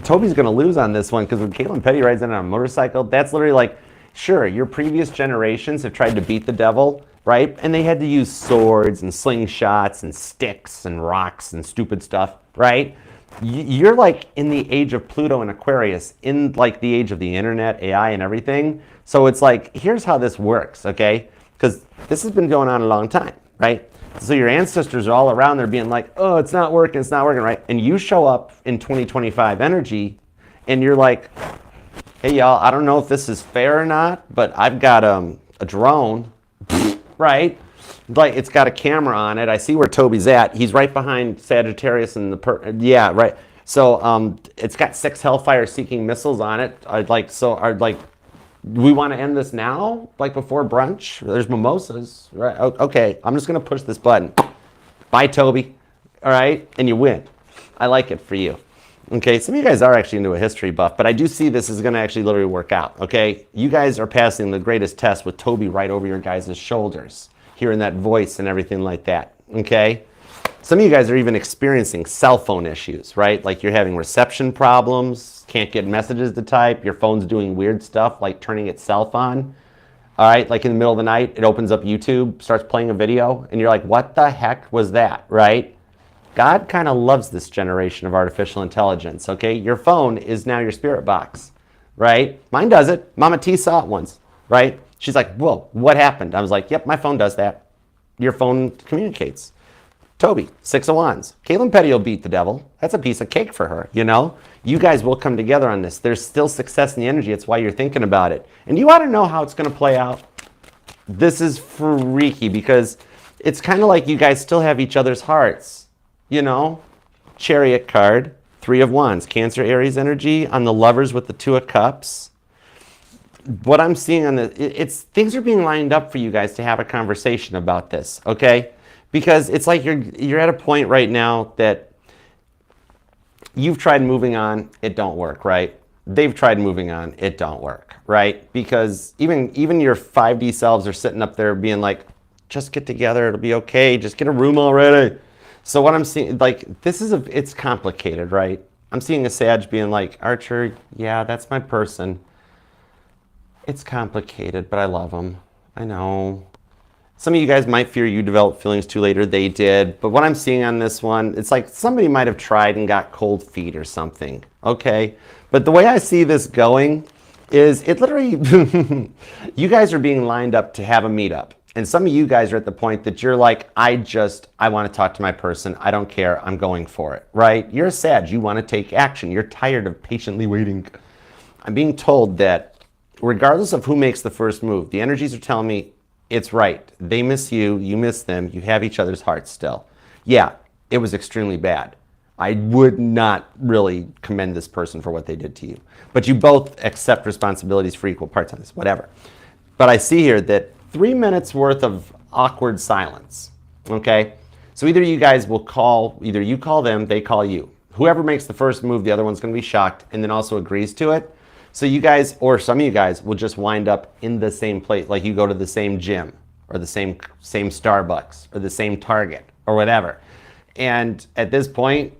A: Toby's going to lose on this one because when Caitlin Petty rides in on a motorcycle, that's literally like, sure, your previous generations have tried to beat the devil, right? And they had to use swords and slingshots and sticks and rocks and stupid stuff, right? You're like in the age of Pluto and Aquarius, in like the age of the internet, AI and everything. So it's like, here's how this works, okay? Because this has been going on a long time, right? So your ancestors are all around there being like, oh, it's not working, right? And you show up in 2025 energy and you're like, hey, y'all, I don't know if this is fair or not, but I've got a drone, right? Like it's got a camera on it. I see where Toby's at. He's right behind Sagittarius and yeah, right. So it's got 6 Hellfire-seeking missiles on it. We want to end this now, like before brunch? There's mimosas, right? Okay, I'm just gonna push this button. Bye, Toby. All right, and you win. I like it for you. Okay, some of you guys are actually into a history buff, but I do see this is gonna actually literally work out, okay? You guys are passing the greatest test with Toby right over your guys' shoulders, hearing that voice and everything like that, okay? Some of you guys are even experiencing cell phone issues, right? Like you're having reception problems, can't get messages to type, your phone's doing weird stuff like turning itself on. All right, like in the middle of the night, it opens up YouTube, starts playing a video, and you're like, what the heck was that, right? God kind of loves this generation of artificial intelligence, okay? Your phone is now your spirit box, right? Mine does it. Mama T saw it once, right? She's like, whoa, what happened? I was like, yep, my phone does that. Your phone communicates. Toby, 6 of Wands. Caitlin Petty will beat the devil. That's a piece of cake for her, you know? You guys will come together on this. There's still success in the energy. It's why you're thinking about it. And you want to know how it's going to play out? This is freaky because it's kind of like you guys still have each other's hearts, you know? Chariot card, 3 of Wands. Cancer, Aries energy on the lovers with the 2 of Cups. What I'm seeing on it's things are being lined up for you guys to have a conversation about this, okay? Because it's like you're at a point right now that you've tried moving on, it don't work, right? They've tried moving on, it don't work, right? Because even your 5D selves are sitting up there being like, just get together, it'll be okay, just get a room already. So what I'm seeing, like, it's complicated, right? I'm seeing a Sag being like, Archer, yeah, that's my person. It's complicated, but I love them. I know. Some of you guys might fear you developed feelings too later. They did. But what I'm seeing on this one, it's like somebody might have tried and got cold feet or something. Okay? But the way I see this going is it literally, you guys are being lined up to have a meetup. And some of you guys are at the point that you're like, I want to talk to my person. I don't care. I'm going for it. Right? You're a Sag. You want to take action. You're tired of patiently waiting. I'm being told that regardless of who makes the first move, the energies are telling me, it's right. They miss you. You miss them. You have each other's hearts still. Yeah, it was extremely bad. I would not really commend this person for what they did to you. But you both accept responsibilities for equal parts on this, whatever. But I see here that 3 minutes worth of awkward silence, okay? So either you guys will either you call them, they call you. Whoever makes the first move, the other one's going to be shocked and then also agrees to it. So you guys, or some of you guys, will just wind up in the same place, like you go to the same gym, or the same Starbucks, or the same Target, or whatever. And at this point,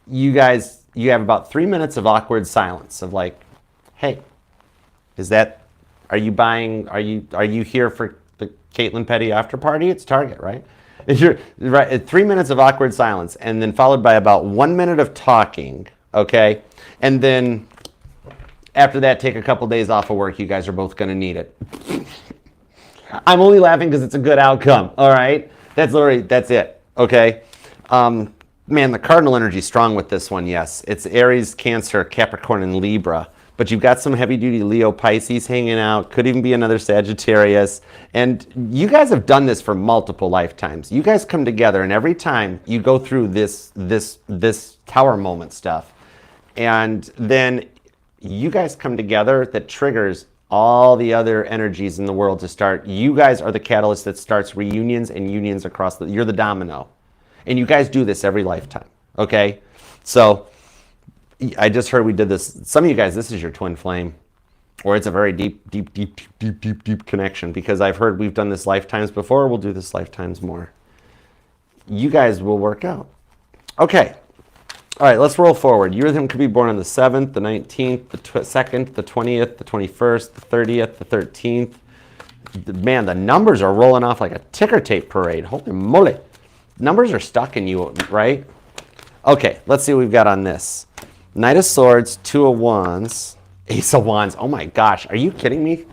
A: you have about 3 minutes of awkward silence of like, hey, are you here for the Caitlin Petty after party? It's Target, right? You're right. 3 minutes of awkward silence, and then followed by about 1 minute of talking, okay? And then after that, take a couple days off of work. You guys are both going to need it. I'm only laughing because it's a good outcome, all right? That's it, okay? Man, the cardinal energy is strong with this one, yes. It's Aries, Cancer, Capricorn, and Libra. But you've got some heavy-duty Leo, Pisces hanging out. Could even be another Sagittarius. And you guys have done this for multiple lifetimes. You guys come together, and every time you go through this tower moment stuff, and then you guys come together that triggers all the other energies in the world to start. You guys are the catalyst that starts reunions and unions across you're the domino. And you guys do this every lifetime, okay? So I just heard we did this. Some of you guys, this is your twin flame, or it's a very deep connection, because I've heard we've done this lifetimes before. We'll do this lifetimes more. You guys will work out. Okay. All right, let's roll forward. You could be born on the 7th, the 19th, the 2nd, the 20th, the 21st, the 30th, the 13th. Man, the numbers are rolling off like a ticker tape parade. Holy moly. Numbers are stuck in you, right? Okay, let's see what we've got on this. Knight of Swords, 2 of Wands, Ace of Wands. Oh my gosh, are you kidding me?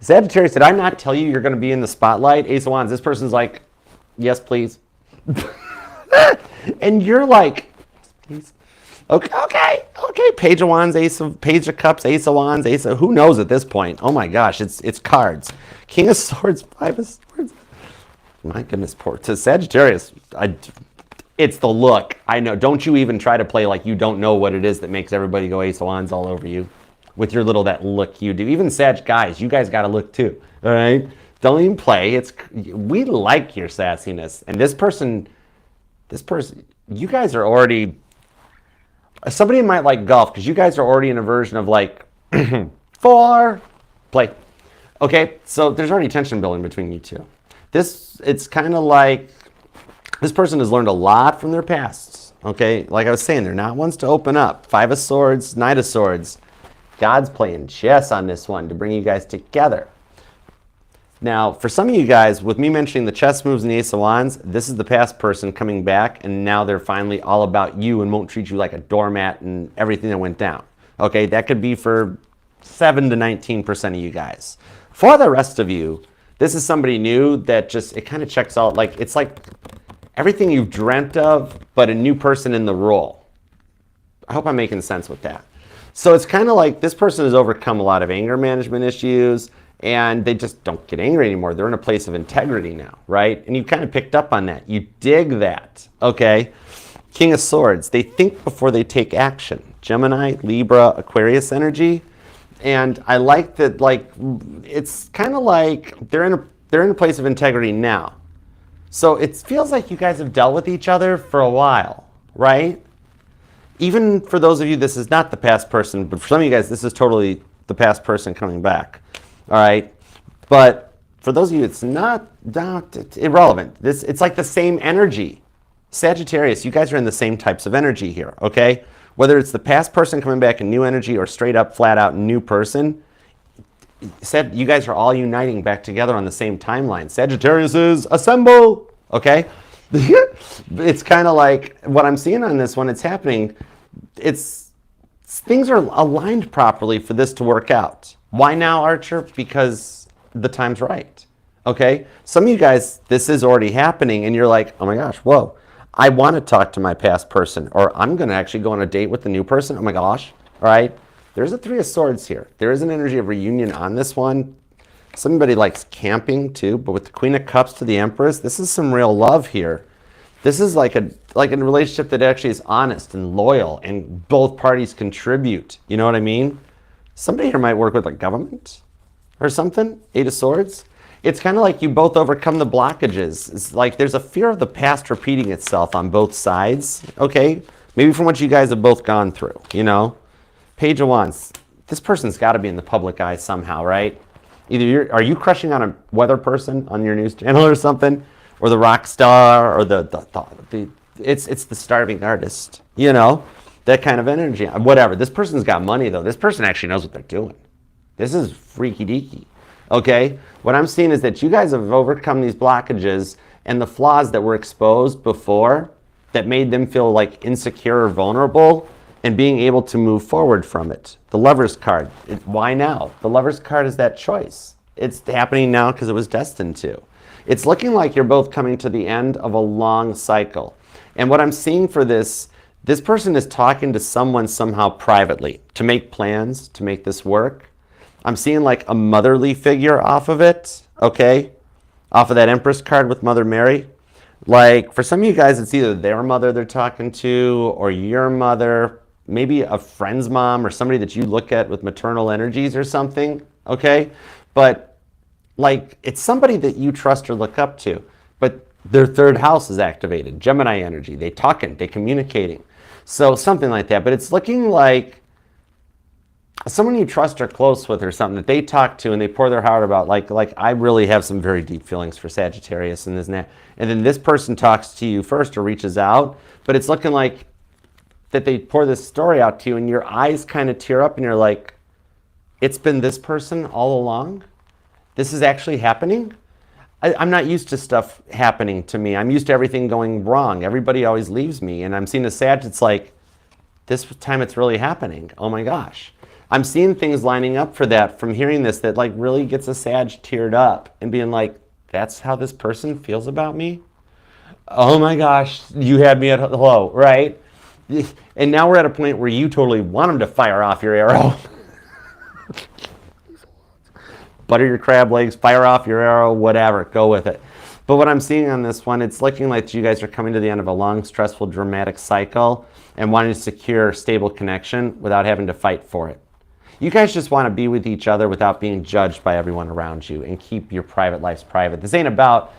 A: Sagittarius, did I not tell you you're going to be in the spotlight? Ace of Wands, this person's like, yes, please. And you're like, please. Okay. Page of Wands, Page of Cups, Ace of Wands, Ace of, who knows at this point? Oh my gosh, it's cards. King of Swords, 5 of Swords. My goodness, poor to Sagittarius. It's the look. I know. Don't you even try to play like you don't know what it is that makes everybody go Ace of Wands all over you with your little that look you do. Even Sag guys, you guys got to look too. All right. Don't even play. We like your sassiness, and this person, you guys are already. Somebody might like golf because you guys are already in a version of like 4 play. Okay, so there's already tension building between you two. It's kind of like this person has learned a lot from their pasts. Okay, like I was saying, they're not ones to open up. 5 of Swords, Knight of Swords. God's playing chess on this one to bring you guys together. Now, for some of you guys, with me mentioning the chess moves and the Ace of Wands, this is the past person coming back, and now they're finally all about you and won't treat you like a doormat and everything that went down. Okay, that could be for 7 to 19% of you guys. For the rest of you, this is somebody new that just, it kind of checks out, like, it's like everything you've dreamt of, but a new person in the role. I hope I'm making sense with that. So it's kind of like this person has overcome a lot of anger management issues, and they just don't get angry anymore. They're in a place of integrity now, right? And you kind of picked up on that. You dig that, okay? King of Swords, they think before they take action. Gemini, Libra, Aquarius energy. And I like that, like, it's kind of like they're in a place of integrity now. So it feels like you guys have dealt with each other for a while, right? Even for those of you, this is not the past person, but for some of you guys, this is totally the past person coming back. All right, but for those of you, it's not it's irrelevant. It's like the same energy. Sagittarius, you guys are in the same types of energy here, okay? Whether it's the past person coming back in new energy or straight up, flat out new person, you guys are all uniting back together on the same timeline. Sagittarius is assemble, okay? It's kind of like what I'm seeing on this one. It's happening. Things are aligned properly for this to work out. Why now, Archer? Because the time's right, okay? Some of you guys, this is already happening, and you're like, oh my gosh, whoa. I want to talk to my past person, or I'm going to actually go on a date with the new person. Oh my gosh, all right? There's a 3 of Swords here. There is an energy of reunion on this one. Somebody likes camping too, but with the Queen of Cups to the Empress, this is some real love here. This is like a relationship that actually is honest and loyal, and both parties contribute. You know what I mean? Somebody here might work with a government or something. 8 of Swords. It's kind of like you both overcome the blockages. It's like there's a fear of the past repeating itself on both sides, okay? Maybe from what you guys have both gone through, you know? Page of Wands. This person's got to be in the public eye somehow, right? Either are you crushing on a weather person on your news channel or something? Or the rock star, or it's the starving artist, you know? That kind of energy, whatever. This person's got money though. This person actually knows what they're doing. This is freaky deaky, okay? What I'm seeing is that you guys have overcome these blockages and the flaws that were exposed before that made them feel like insecure or vulnerable, and being able to move forward from it. The Lover's card, why now? The Lover's card is that choice. It's happening now because it was destined to. It's looking like you're both coming to the end of a long cycle. And what I'm seeing for this person is talking to someone somehow privately to make plans, to make this work. I'm seeing like a motherly figure off of it, okay? Off of that Empress card with Mother Mary. Like for some of you guys, it's either their mother they're talking to or your mother. maybe a friend's mom or somebody that you look at with maternal energies or something, okay? But like, it's somebody that you trust or look up to, but their third house is activated, Gemini energy. They talking, they communicating. So something like that, but it's looking like someone you trust or close with or something that they talk to and they pour their heart about, like I really have some very deep feelings for Sagittarius and this and that. And then this person talks to you first or reaches out, but it's looking like that they pour this story out to you and your eyes kind of tear up and you're like, it's been this person all along? This is actually happening? I'm not used to stuff happening to me. I'm used to everything going wrong. Everybody always leaves me. And I'm seeing a Sag, it's like, this time it's really happening. Oh my gosh. I'm seeing things lining up for that from hearing this that like really gets a Sag teared up and being like, that's how this person feels about me? Oh my gosh, you had me at hello, right? And now we're at a point where you totally want them to fire off your arrow. Butter your crab legs, fire off your arrow, whatever, go with it. But what I'm seeing on this one, it's looking like you guys are coming to the end of a long, stressful, dramatic cycle and wanting to secure stable connection without having to fight for it. You guys just want to be with each other without being judged by everyone around you and keep your private lives private. This ain't about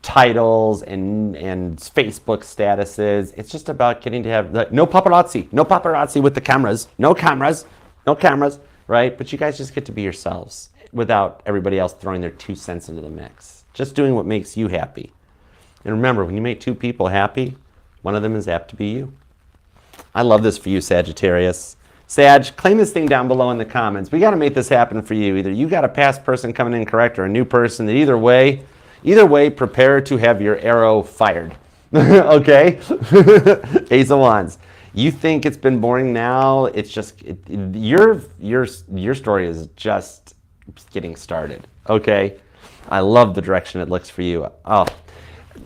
A: titles and Facebook statuses. It's just about getting to have no paparazzi with the cameras, no cameras, right? But you guys just get to be yourselves without everybody else throwing their 2 cents into the mix. Just doing what makes you happy. And remember, when you make two people happy, one of them is apt to be you. I love this for you, Sagittarius. Sag, claim this thing down below in the comments. We got to make this happen for you. Either you got a past person coming in correct or a new person. That either way, prepare to have your arrow fired. Okay? Ace of Wands. You think it's been boring now? It's just your story is just getting started. Okay? I love the direction it looks for you. Oh,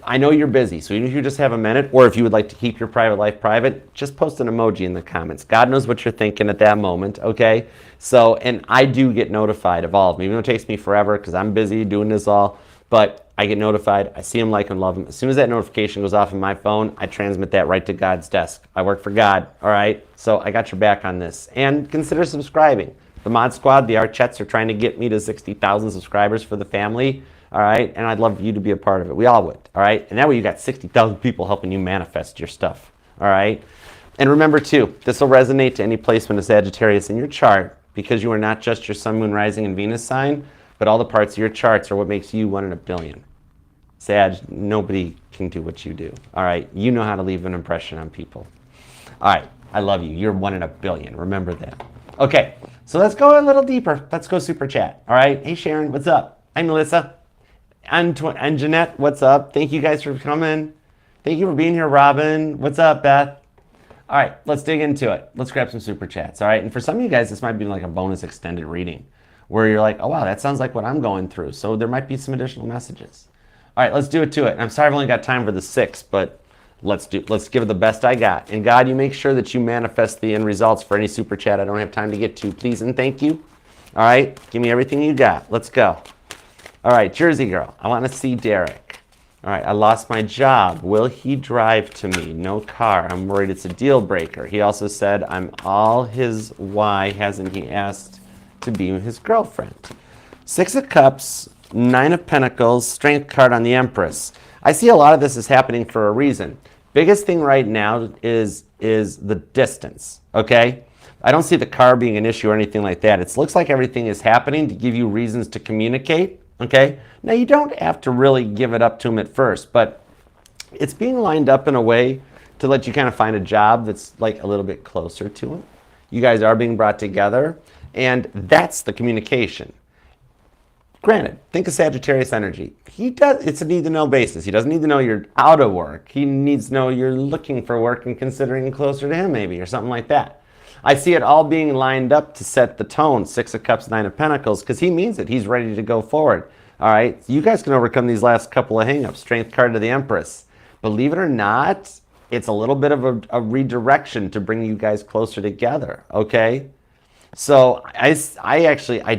A: I know you're busy, so even if you just have a minute, or if you would like to keep your private life private, just post an emoji in the comments. God knows what you're thinking at that moment, okay? So, and I do get notified of all of them, even though it takes me forever because I'm busy doing this all, but I get notified. I see them, like them, love them. As soon as that notification goes off on my phone, I transmit that right to God's desk. I work for God, all right? So I got your back on this. And consider subscribing. The Mod Squad, the Archettes, are trying to get me to 60,000 subscribers for the family. All right, and I'd love you to be a part of it. We all would, all right? And that way you got 60,000 people helping you manifest your stuff, all right? And remember too, this will resonate to any placement of Sagittarius in your chart because you are not just your Sun, Moon, Rising, and Venus sign, but all the parts of your charts are what makes you 1 in a billion. Sag, nobody can do what you do, all right? You know how to leave an impression on people. All right, I love you. You're 1 in a billion, remember that. Okay, so let's go a little deeper. Let's go super chat, all right? Hey Sharon, what's up? Hi Melissa. And Jeanette, what's up? Thank you guys for coming. Thank you for being here, Robin. What's up, Beth? All right, let's dig into it. Let's grab some super chats, all right? And for some of you guys, this might be like a bonus extended reading where you're like, oh, wow, that sounds like what I'm going through. So there might be some additional messages. All right, let's do it to it. And I'm sorry I've only got time for the 6, but let's give it the best I got. And God, you make sure that you manifest the end results for any super chat I don't have time to get to. Please and thank you. All right, give me everything you got. Let's go. All right, Jersey girl, I want to see Derek. All right, I lost my job. Will he drive to me? No car. I'm worried it's a deal breaker. He also said I'm all his. Why hasn't he asked to be his girlfriend? 6 of Cups, 9 of Pentacles, Strength card on the Empress. I see a lot of this is happening for a reason. Biggest thing right now is the distance, okay? I don't see the car being an issue or anything like that. It looks like everything is happening to give you reasons to communicate. Okay, now you don't have to really give it up to him at first, but it's being lined up in a way to let you kind of find a job that's like a little bit closer to him. You guys are being brought together, and that's the communication. Granted, think of Sagittarius energy. It's a need to know basis. He doesn't need to know you're out of work. He needs to know you're looking for work and considering closer to him maybe, or something like that. I see it all being lined up to set the tone, 6 of Cups, 9 of Pentacles, because he means it. He's ready to go forward. All right, you guys can overcome these last couple of hangups. Strength card to the Empress. Believe it or not, it's a little bit of a redirection to bring you guys closer together, okay? So I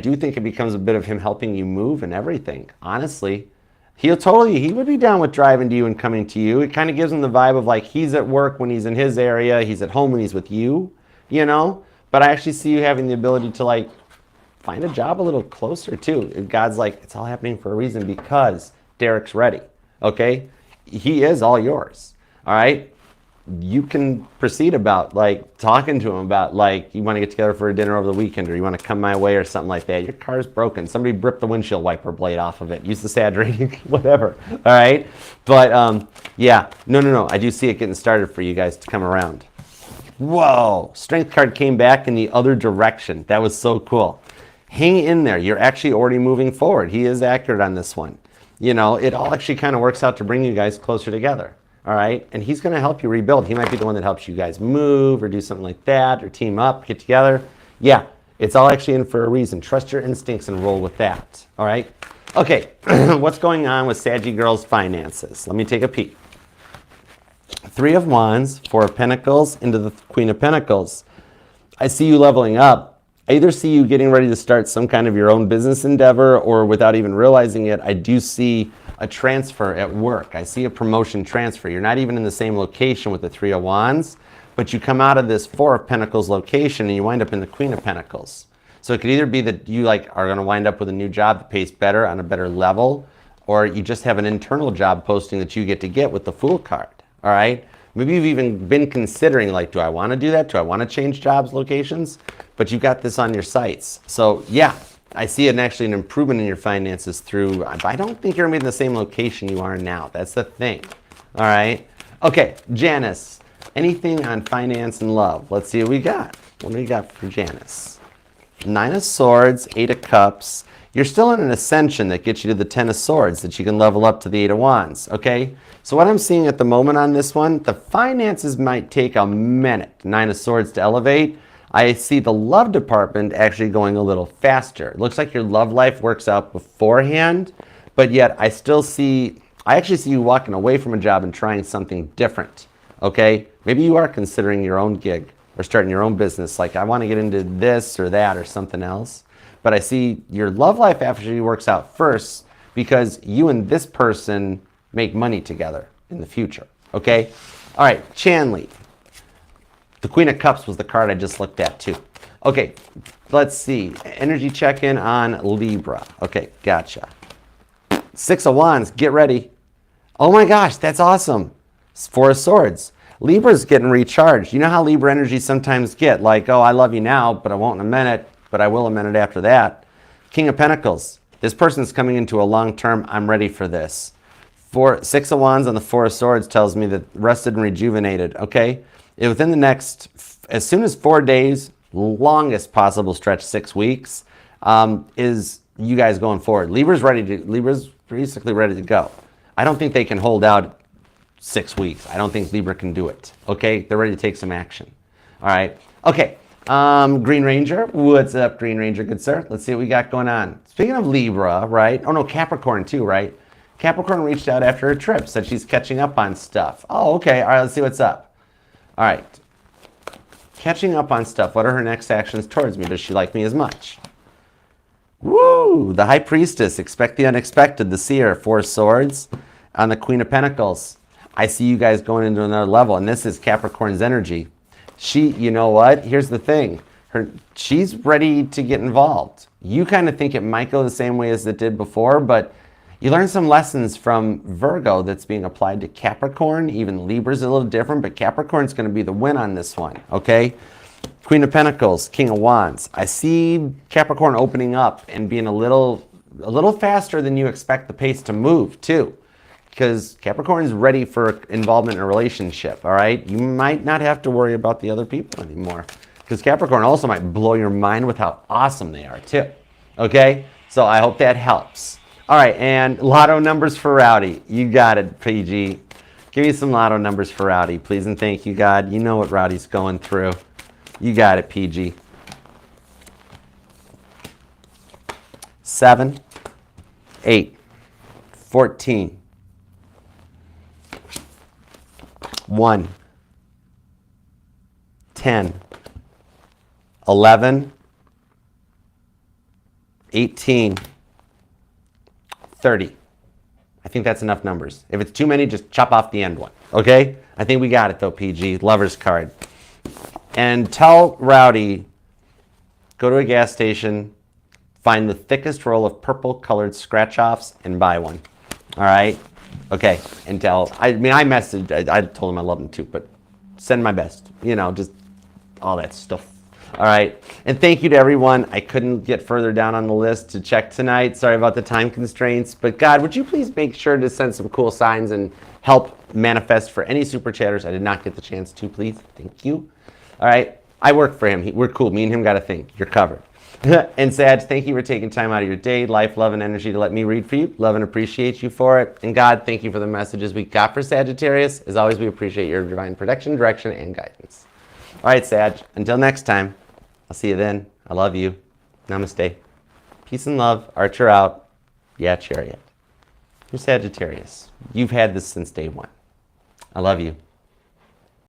A: do think it becomes a bit of him helping you move and everything, honestly. He would be down with driving to you and coming to you. It kind of gives him the vibe of like he's at work when he's in his area, he's at home when he's with you. you know? But I actually see you having the ability to like find a job a little closer too. God's like, it's all happening for a reason because Derek's ready, okay? He is all yours, all right? You can proceed about like talking to him about like you want to get together for a dinner over the weekend or you want to come my way or something like that. Your car's broken. Somebody ripped the windshield wiper blade off of it. Use the SAD rating, whatever. All right. But yeah, no. I do see it getting started for you guys to come around. Whoa. Strength card came back in the other direction. That was so cool. Hang in there. You're actually already moving forward. He is accurate on this one. You know, it all actually kind of works out to bring you guys closer together. All right, and he's going to help you rebuild. He might be the one that helps you guys move or do something like that or team up, get together. Yeah, it's all actually in for a reason. Trust your instincts and roll with that. All right, okay, what's going on with Saggy Girl's finances? Let me take a peek. Three of Wands, Four of Pentacles, into the Queen of Pentacles. I see you leveling up. I either see you getting ready to start some kind of your own business endeavor or without even realizing it, I do see a transfer at work. I see a promotion transfer. You're not even in the same location with the Three of Wands, but you come out of this Four of Pentacles location and you wind up in the Queen of Pentacles. So it could either be that you like are going to wind up with a new job that pays better on a better level, or you just have an internal job posting that you get with the Fool card. All right. Maybe you've even been considering like, do I want to do that? Do I want to change jobs, locations? But you got this on your sights. So yeah, I see an improvement in your finances through, I don't think you're going to be in the same location you are now. That's the thing. All right. Okay, Janice, anything on finance and love? Let's see what we got. What do we got for Janice? Nine of Swords, Eight of Cups. You're still in an ascension that gets you to the Ten of Swords that you can level up to the Eight of Wands, okay? So what I'm seeing at the moment on this one, the finances might take a minute, Nine of Swords, to elevate. I see the love department actually going a little faster. It looks like your love life works out beforehand, but yet I actually see you walking away from a job and trying something different, okay? Maybe you are considering your own gig or starting your own business, like I want to get into this or that or something else. But I see your love life actually works out first because you and this person make money together in the future, okay? All right, Chanley. The Queen of Cups was the card I just looked at too. Okay, let's see. Energy check-in on Libra. Okay, gotcha. Six of Wands, get ready. Oh my gosh, that's awesome. Four of Swords. Libra's getting recharged. You know how Libra energy sometimes get like, oh, I love you now, but I won't in a minute, but I will a minute after that. King of Pentacles. This person's coming into a long-term, I'm ready for this. Six of Wands on the Four of Swords tells me that rested and rejuvenated, okay? Within the next, as soon as 4 days, longest possible stretch, 6 weeks, is you guys going forward. Libra's basically ready to go. I don't think they can hold out 6 weeks. I don't think Libra can do it. Okay, they're ready to take some action. All right. Okay. Green Ranger, what's up, Green Ranger, good sir? Let's see what we got going on. Speaking of Libra, right? Oh no, Capricorn too, right? Capricorn reached out after her trip, said she's catching up on stuff. Oh, okay. All right, let's see what's up. All right. Catching up on stuff. What are her next actions towards me? Does she like me as much? Woo! The High Priestess. Expect the unexpected. The Seer. Four Swords on the Queen of Pentacles. I see you guys going into another level, and this is Capricorn's energy. You know what? Here's the thing. She's ready to get involved. You kind of think it might go the same way as it did before, but you learn some lessons from Virgo that's being applied to Capricorn. Even Libra's a little different, but Capricorn's going to be the win on this one, okay? Queen of Pentacles, King of Wands. I see Capricorn opening up and being a little faster than you expect the pace to move, too. Because Capricorn is ready for involvement in a relationship, all right? You might not have to worry about the other people anymore. Because Capricorn also might blow your mind with how awesome they are, too. Okay? So I hope that helps. All right, and lotto numbers for Rowdy. You got it, PG. Give me some lotto numbers for Rowdy, please, and thank you, God. You know what Rowdy's going through. You got it, PG. 7, 8, 14, 1, 10, 11, 18, 30. I think that's enough numbers. If it's too many, just chop off the end one. Okay? I think we got it though, PG. Lover's card. And tell Rowdy, go to a gas station, find the thickest roll of purple colored scratch offs and buy one. All right? Okay. And tell, I messaged, I told him I love him too, but send my best. You know, just all that stuff. All right. And thank you to everyone. I couldn't get further down on the list to check tonight. Sorry about the time constraints. But God, would you please make sure to send some cool signs and help manifest for any super chatters I did not get the chance to, please? Thank you. All right. I work for him. We're cool. Me and him got a thing. You're covered. And Sag, thank you for taking time out of your day, life, love, and energy to let me read for you. Love and appreciate you for it. And God, thank you for the messages we got for Sagittarius. As always, we appreciate your divine protection, direction, and guidance. All right, Sag. Until next time. I'll see you then. I love you. Namaste. Peace and love. Archer out. Yeah, Chariot. You're Sagittarius. You've had this since day one. I love you.